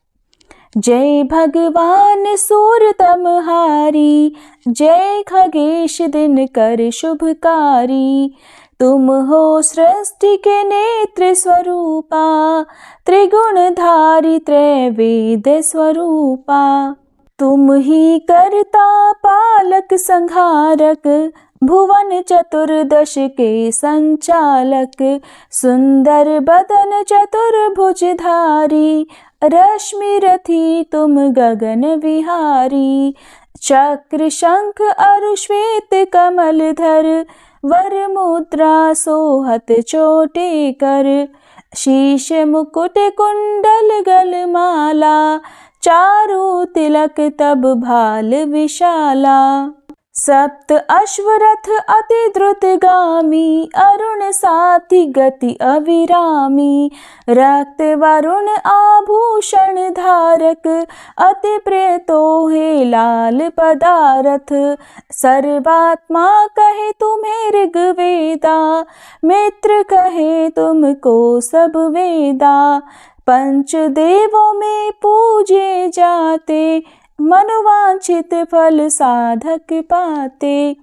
जय भगवान सूरतमहारी, जय खगेश दिन कर शुभकारी। तुम हो सृष्टि के नेत्र स्वरूपा, त्रिगुणधारी त्रैवेद स्वरूपा। तुम ही करता पालक संहारक, भुवन चतुर्दश के संचालक, सुंदर बदन चतुर्भुजधारी, रश्मि रथी तुम गगन विहारी। चक्र शंख अरु श्वेत कमलधर, वर मुद्रा सोहत चोटे कर। शीश मुकुट कुंडल गलमाला, चारु तिलक तब भाल विशाला। सप्त अश्वरथ अति द्रुतगामी, अरुण साथी गति अविरामी। रक्त वरुण आभूषण धारक, अति प्रिय तोहे लाल पदारथ। सर्वात्मा कहे तुम्हें ऋग्वेदा, मित्र कहे तुमको सब वेदा। पंचदेवों में पूजे जाते, मनोवांछित फल साधक पाते।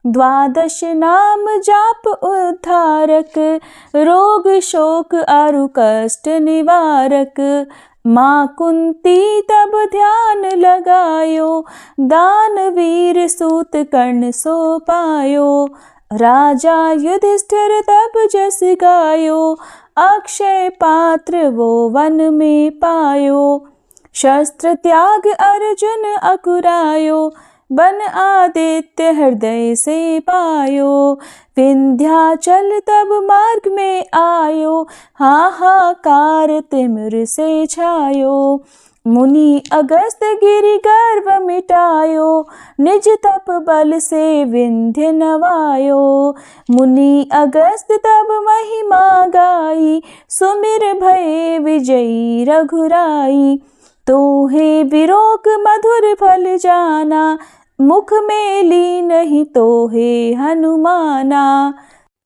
द्वादश नाम जाप उद्धारक, रोग शोक अरु कष्ट निवारक। माँ कुंती तब ध्यान लगायो, दानवीर सूत कर्ण सो पायो। राजा युधिष्ठिर तब जस गायो, अक्षय पात्र वो वन में पायो। शस्त्र त्याग अर्जुन अकुरायो, बन आदित्य हृदय से पायो। विंध्याचल तब मार्ग में आयो, हाहाकार तिमिर से छायो। मुनि अगस्त गिरि गर्व मिटायो, निज तप बल से विंध्य नवायो। मुनि अगस्त तब महिमा गाई, सुमिर भये विजयी रघुराई। तोहे विरोक मधुर फल जाना, मुख में ली नहीं तोहे हनुमाना।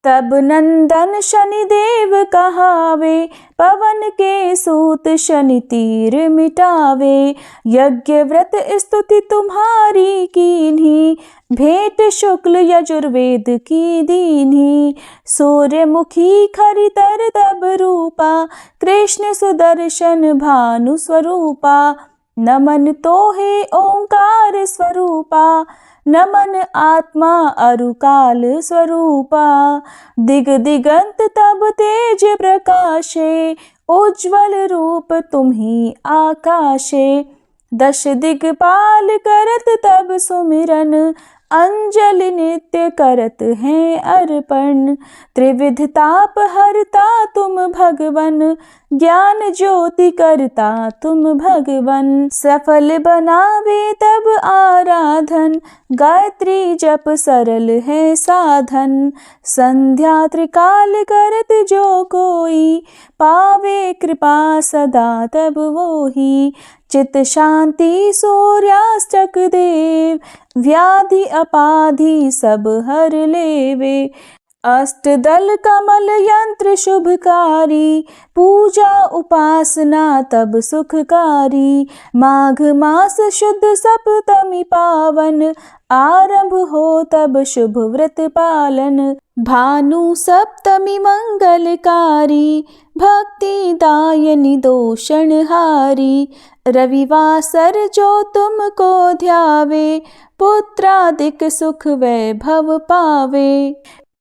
तब नंदन शनिदेव कहावे, पवन के सूत शनि तीर मिटावे। यज्ञ व्रत स्तुति तुम्हारी कीन्ही, भेंट शुक्ल यजुर्वेद की दीन्ही। सूर्यमुखी खरितर तब रूपा, कृष्ण सुदर्शन भानु स्वरूपा। नमन तोहे ओंकार स्वरूपा, नमन आत्मा अरुकाल स्वरूपा। दिग दिगंत तब तेज प्रकाशे, उज्ज्वल रूप तुम्ही आकाशे। दश दिगपाल करत तब सुमिरन, अंजलि नित्य करत हैं अर्पण। त्रिविध ताप हरता तुम भगवन, ज्ञान ज्योति करता तुम भगवन। सफल बनावे तब आराधन, गायत्री जप सरल है साधन। संध्या त्रिकाल करत जो कोई, पावे कृपा सदा तब वोही। चित शांति सूर्यास्तक देव, व्याधि अपाधि सब हर लेवे। अष्टदल कमल यंत्र शुभकारी, पूजा उपासना तब सुखकारी। माघ मास शुद्ध सप्तमी पावन, आरंभ हो तब शुभ व्रत पालन। भानु सप्तमी मंगलकारी, भक्ति दायनि दोषणहारी। रविवासर जो तुमको ध्यावे, पुत्रादिक सुख वैभव पावे।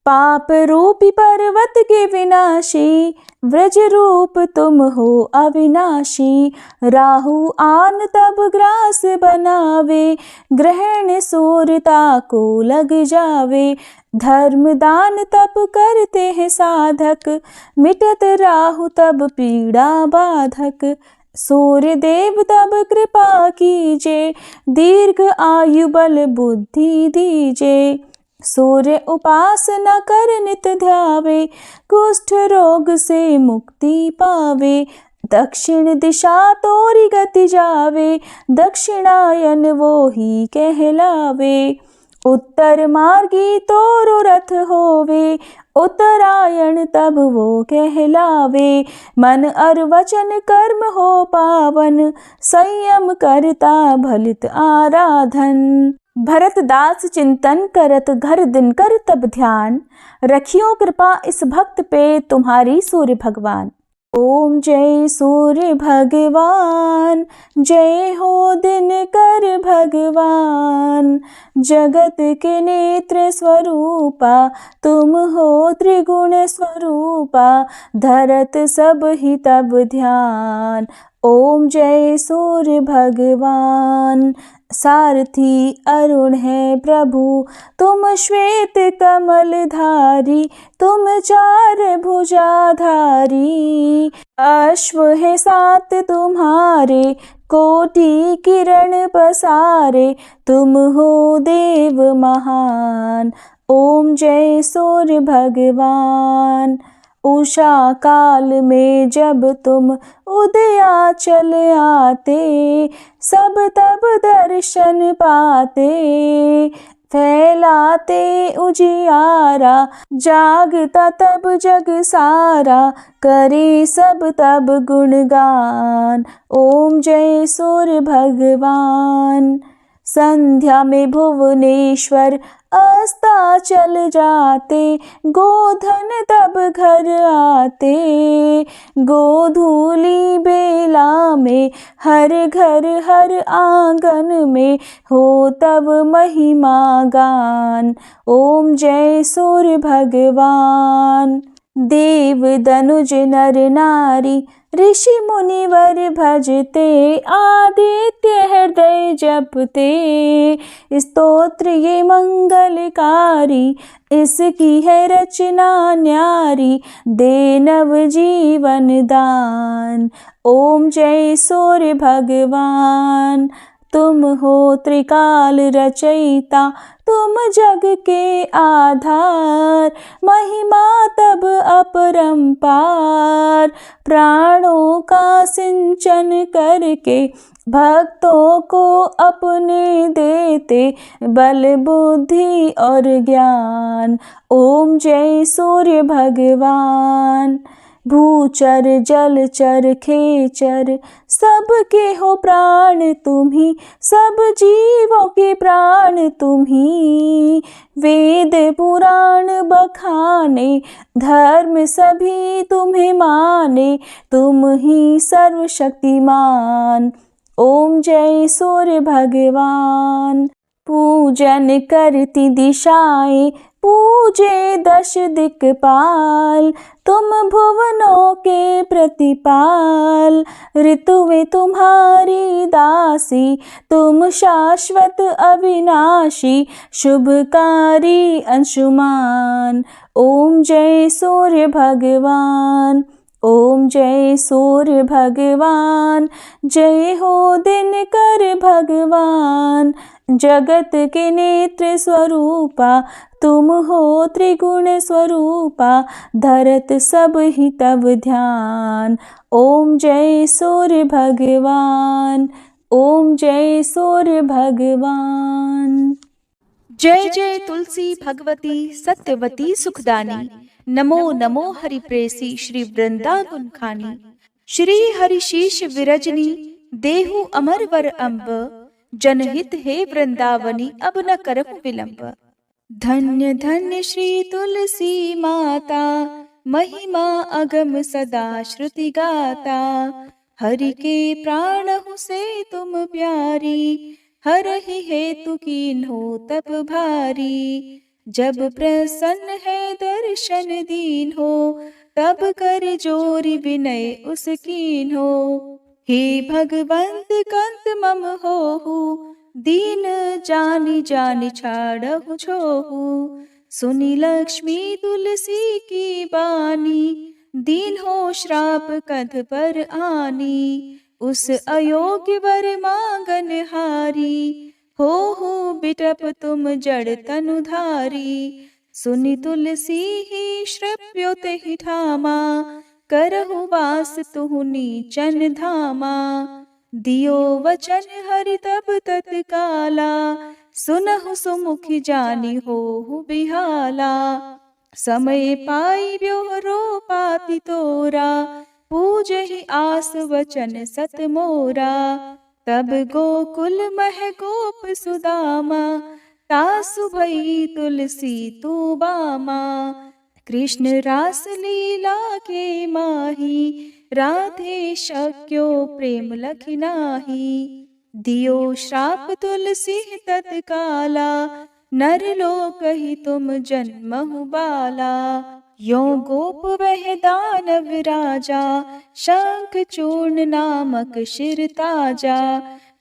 पाप रूपी पर्वत के विनाशी, व्रज रूप तुम हो अविनाशी। राहु आन तब ग्रास बनावे, ग्रहण सूर्यता को लग जावे। धर्म दान तब करते हैं साधक, मिटत राहु तब पीड़ा बाधक। सूर्य देव तब कृपा कीजे, दीर्घ आयु बल बुद्धि दीजे। सूर्य उपासना कर नित ध्यावे, कुष्ठ रोग से मुक्ति पावे। दक्षिण दिशा तोरी गति जावे, दक्षिणायन वो ही कहलावे। उत्तर मार्गी तोरो रथ होवे, उत्तरायण तब वो कहलावे। मन और वचन कर्म हो पावन, संयम करता भलित आराधन। भरत दास चिंतन करत घर दिन कर तब ध्यान, रखियो कृपा इस भक्त पे तुम्हारी सूर्य भगवान। ओम जय सूर्य भगवान, जय हो दिनकर भगवान। जगत के नेत्र स्वरूपा, तुम हो त्रिगुण स्वरूपा। धरत सब ही तब ध्यान, ओम जय सूर्य भगवान। सारथी अरुण है प्रभु, तुम श्वेत कमल धारी। तुम चार भुजाधारी, अश्व है सात तुम्हारे। कोटि किरण पसारे, तुम हो देव महान। ओम जय सूर्य भगवान। उषा काल में जब तुम उदयाचल आते, सब तब दर्शन पाते। फैलाते उजियारा, जागता तब जग सारा। करे सब तब गुणगान, ओम जय सूर्य भगवान। संध्या में भुवनेश्वर अस्ताचल जाते। गोधन तब घर आते, गोधूली बेला में। हर घर हर आंगन में, हो तब महिमा गान। ओम जय सूर्य भगवान। देव दनुज नर नारी, ऋषि मुनिवर भजते। आदित्य हृदय जपते, स्तोत्र ये मंगलकारी। इसकी है रचना न्यारी, दे नव जीवन दान। ओम जय सूर्य भगवान। तुम हो त्रिकाल रचयिता, तुम जग के आधार। महिमा तब अपरंपार, प्राणों का सिंचन करके। भक्तों को अपने देते, बल बुद्धि और ज्ञान। ओम जय सूर्य भगवान। भूचर जलचर खेचर, सबके हो प्राण तुम्ही। सब जीवों के प्राण तुम्ही। वेद पुराण बखाने, धर्म सभी तुम्हें माने। तुम ही सर्वशक्तिमान, ओम जय सूर्य भगवान। पूजन करती दिशाएं, पूजे दश दिक्पाल। तुम भुवनों के प्रतिपाल, ऋतुएं तुम्हारी दासी। तुम शाश्वत अविनाशी, शुभकारी अंशुमान। ओम जय सूर्य भगवान, ओम जय सूर्य भगवान। जय हो दिनकर भगवान। जगत के नेत्र स्वरूपा, तुम हो त्रिगुण स्वरूपा। धरत सब ही तब ध्यान, ओम जय सूर्य भगवान। ओम जय सूर्य भगवान। जय जय तुलसी भगवती सत्यवती सुखदानी। नमो नमो हरि प्रेसी श्री वृंदा गुण खानी। श्री हरि शीश विरजनी, देहु अमर वर अम्ब। जनहित हे वृंदावनी, अब न करहु विलंब। धन्य धन्य श्री तुलसी माता, महिमा अगम सदा श्रुति गाता। हरि के प्राणहु से तुम प्यारी, हरहि हेतु कीन्हो तप भारी। जब प्रसन्न है दर्शन दीन्हो, तब कर जोरि विनय उस कीन्हो। हे भगवंत कंत मम होहु, दीन जानि जानि छाड़हु छोहु। सुनि लक्ष्मी तुलसी की बानी, दीन हो श्राप कध पर आनी। उस अयोग्य वर मांगन हारी, हो बिटप तुम जड़ तनुधारी। सुनि तुलसी ही श्रव्योत ही ठामा, करहु वास तुहु नीचन धामा। दियो वचन हरि तब तत्काला, सुनहु सुमुखि जानि होहु बिहाला। समय पाई ब्योहरो पाति तोरा, पूजहि आस वचन सत मोरा। तब गोकुल मह गोप सुदामा, तासु भई तुलसी तू बामा। कृष्ण रास लीला के माही, राधे शक्यो प्रेम लखि नाही। दियो श्राप तुलसी तत्काला, नर लोक ही तुम जन्महु बाला। यो गोप वह दानव राजा, शंख चूर्ण नामक शिर ताजा।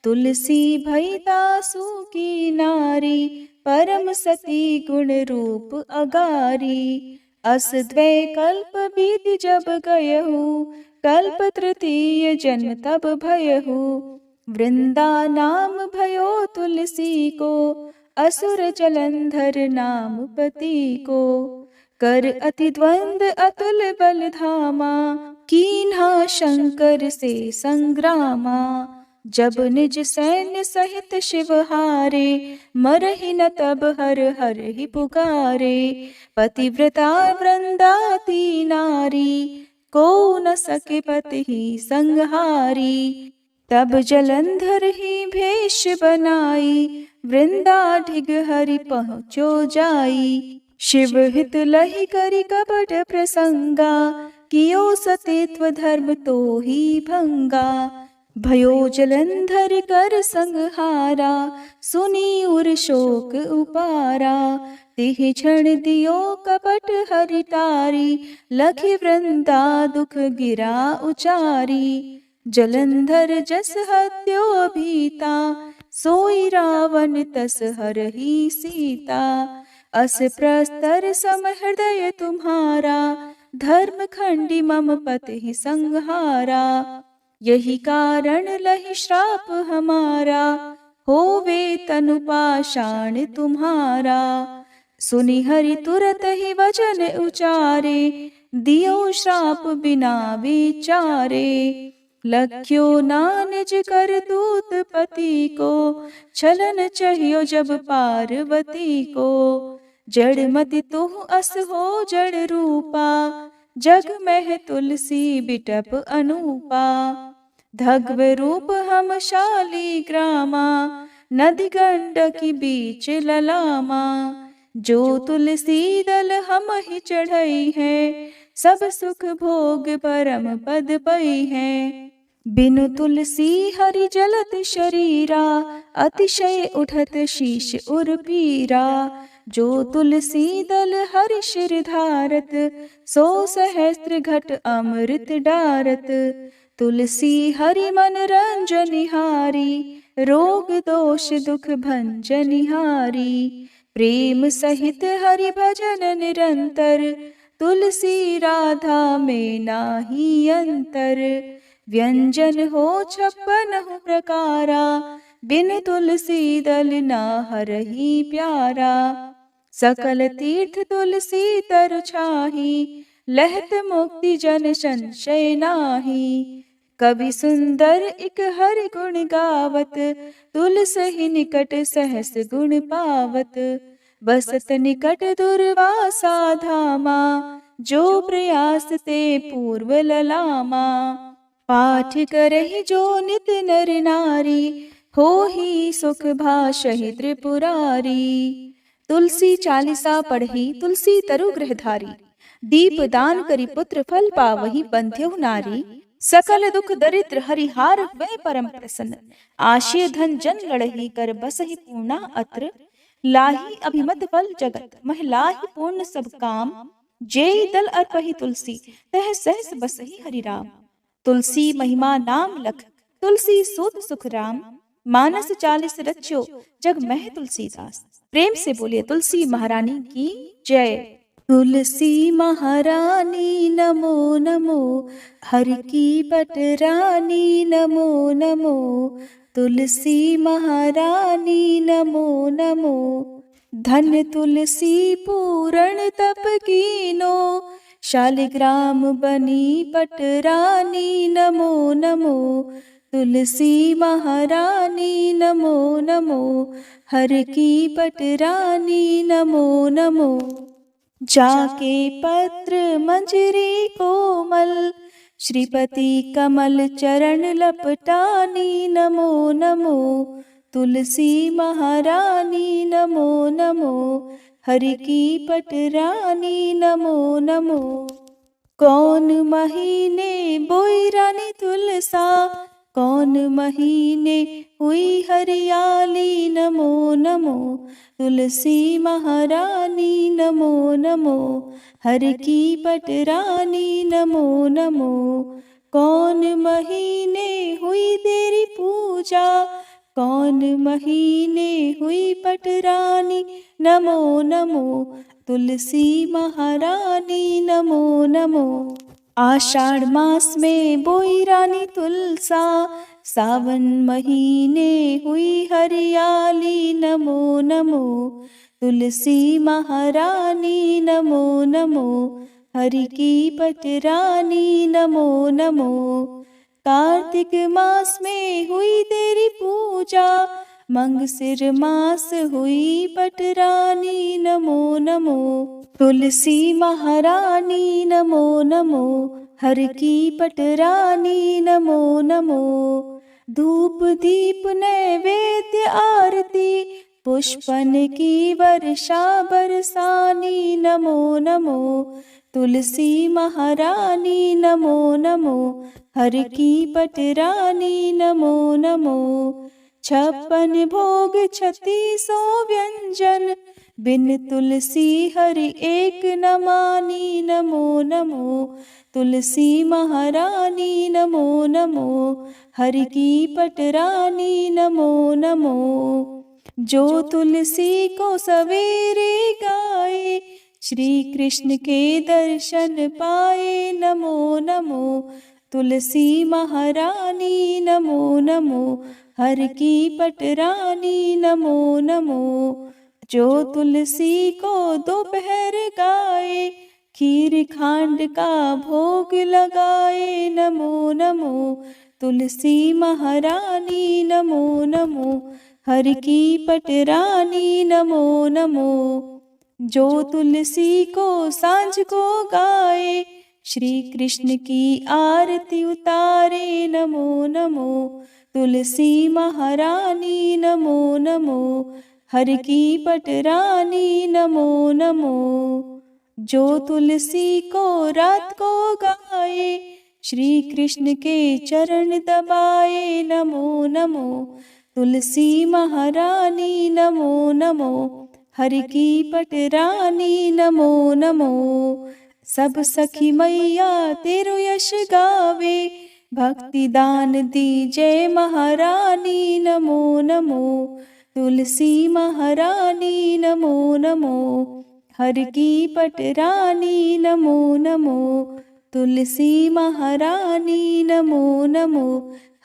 तुलसी भई दासु की नारी, परम सती गुण रूप अगारी। अस द्वै कल्प बीत जब गयहु, कल्प तृतीय जन्म तब भयहु। वृंदा नाम भयो तुलसी को, असुर जलंधर नाम पति को। कर अति द्वंद अतुल बल धामा, कीन्हा शंकर से संग्रामा। जब निज सैन्य सहित शिव हारे, मरहि न तब हर हर ही पुकारे। पतिव्रता वृंदाती नारी, को न सके पति ही संहारी। तब जलंधर ही भेष बनाई, वृंदा ढिग हरि पहुँचो जाई। शिव हित लहि करि कपट प्रसंगा, कियो सतीत्व धर्म तो ही भंगा। भयो जलंधर कर संहारा, सुनी उर शोक उपारा। तिहि क्षण दियो कपट हरि टारी, लखि वृंदा दुख गिरा उचारी। जलंधर जस हत्यो भीता, सोई रावण तस हरहि सीता। अस प्रस्तर सम हृदय तुम्हारा, धर्म खंडी मम पति संहारा। यही कारण लहि श्राप हमारा, होवे तनु पाषाण तुम्हारा। सुनि हरि तुरत ही वचन उचारे, दियो श्राप बिना विचारे। लख्यो ना निज कर दूत पति को, छलन चाहियो जब पार्वती को। जड़ मति तुह अस हो जड़ रूपा, जग में तुलसी बिटप अनूपा। धग्व रूप हम शाली ग्रामा, नदी गंडकी बीच ललामा। जो तुलसी दल हम ही चढ़ई है, सब सुख भोग परम पद पई है। बिनु तुलसी हरि जलत शरीरा, अतिशय उठत शीश उर पीरा। जो तुलसी दल हरि शिर धारत, सो सहस्त्र घट अमृत डारत। तुलसी हरि मन रंजनिहारी, रोग दोष दुख भंजनिहारी। प्रेम सहित हरि भजन निरंतर, तुलसी राधा में नाही अंतर। व्यंजन हो 56 प्रकारा, बिन तुलसी दल ना हरहि प्यारा। सकल तीर्थ तुलसी तरु छाही, लहत मुक्ति जन संशय नाही। कवि सुंदर इक हरि गुण गावत, तुलसी निकट सहस गुण पावत। बसत निकट दुर्वासा धामा, जो प्रयास ते पूर्व ललामा। पाठ करहि जो नित नर नारी, हो ही सुख भाषहि त्रिपुरारी। तुलसी चालीसा पढ़ी तुलसी तरु गृहधारी, दीप दान करी पुत्र फल पावहि बंध्यहु नारी। सकल दुख दरिद्र हरिहार वै परम प्रसन्न, आशय धन जन लड़ही कर बसहि पूर्णा अत्र। लाही अभिमत फल जगत महिलाहि पूर्ण सब काम, जेहि दल अर्पहि तुलसी तह सहस बसहि हरि राम। तुलसी महिमा नाम लख, तुलसी सूत सुख राम। मानस 40 रच्यो जग मह तुलसीदास। प्रेम से बोलिए तुलसी महारानी की जय। तुलसी महारानी नमो नमो, हरि की पटरानी नमो नमो। तुलसी महारानी नमो नमो, धन तुलसी पूरण तप कीनो। शालिग्राम बनी पटरानी नमो नमो। तुलसी महारानी नमो नमो, हर की पटरानी नमो नमो। जाके पत्र मंजरी कोमल, श्रीपति कमल चरण लपटानी नमो नमो। तुलसी महारानी नमो नमो, हरि की पटरानी नमो नमो। कौन महीने बोई रानी तुलसा, कौन महीने हुई हरियाली। नमो नमो तुलसी महारानी, नमो नमो हर की पटरानी। नमो नमो कौन महीने हुई तेरी पूजा, कौन महीने हुई पटरानी। नमो नमो तुलसी महारानी, नमो नमो। आषाढ़ मास में बोई रानी तुलसा, सावन महीने हुई हरियाली। नमो नमो तुलसी महारानी, नमो नमो हरि की पटरानी। नमो नमो कार्तिक मास में हुई तेरी पूजा, मंगसिर मास हुई पटरानी। नमो नमो तुलसी महारानी, नमो नमो हर की पटरानी। नमो नमो धूप दीप नैवेद्य आरती, पुष्पन की वर्षा बरसानी। नमो नमो तुलसी महारानी, नमो नमो हर की पटरानी। नमो नमो 56 भोग 36 व्यंजन, बिन तुलसी हरि एक न मानी। नमो नमो तुलसी महारानी, नमो नमो हरि की पटरानी। नमो नमो जो तुलसी को सवेरे गाए, श्री कृष्ण के दर्शन पाए। नमो नमो तुलसी महारानी, नमो नमो हर की पटरानी। नमो नमो जो तुलसी को दोपहर गाए, खीर खांड का भोग लगाए। नमो नमो तुलसी महारानी, नमो नमो हर की पटरानी। नमो नमो जो तुलसी को सांझ को गाए, श्री कृष्ण की आरती उतारे। नमो नमो तुलसी महारानी, नमो नमो हर की पटरानी। नमो नमो जो तुलसी को रात को गाए, श्री कृष्ण के चरण दबाए। नमो नमो तुलसी महारानी, नमो नमो हर की पटरानी। नमो नमो सब सखी मैया तेरो यश गावे, भक्ति दान दी जय महारानी। नमो नमो तुलसी महारानी, नमो नमो हर की पटरानी। नमो नमो तुलसी महारानी, नमो नमो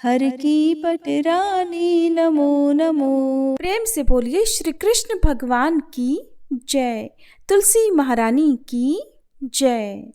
हर की पटरानी। नमो नमो। प्रेम से बोलिए श्री कृष्ण भगवान की जय, तुलसी महारानी की जय।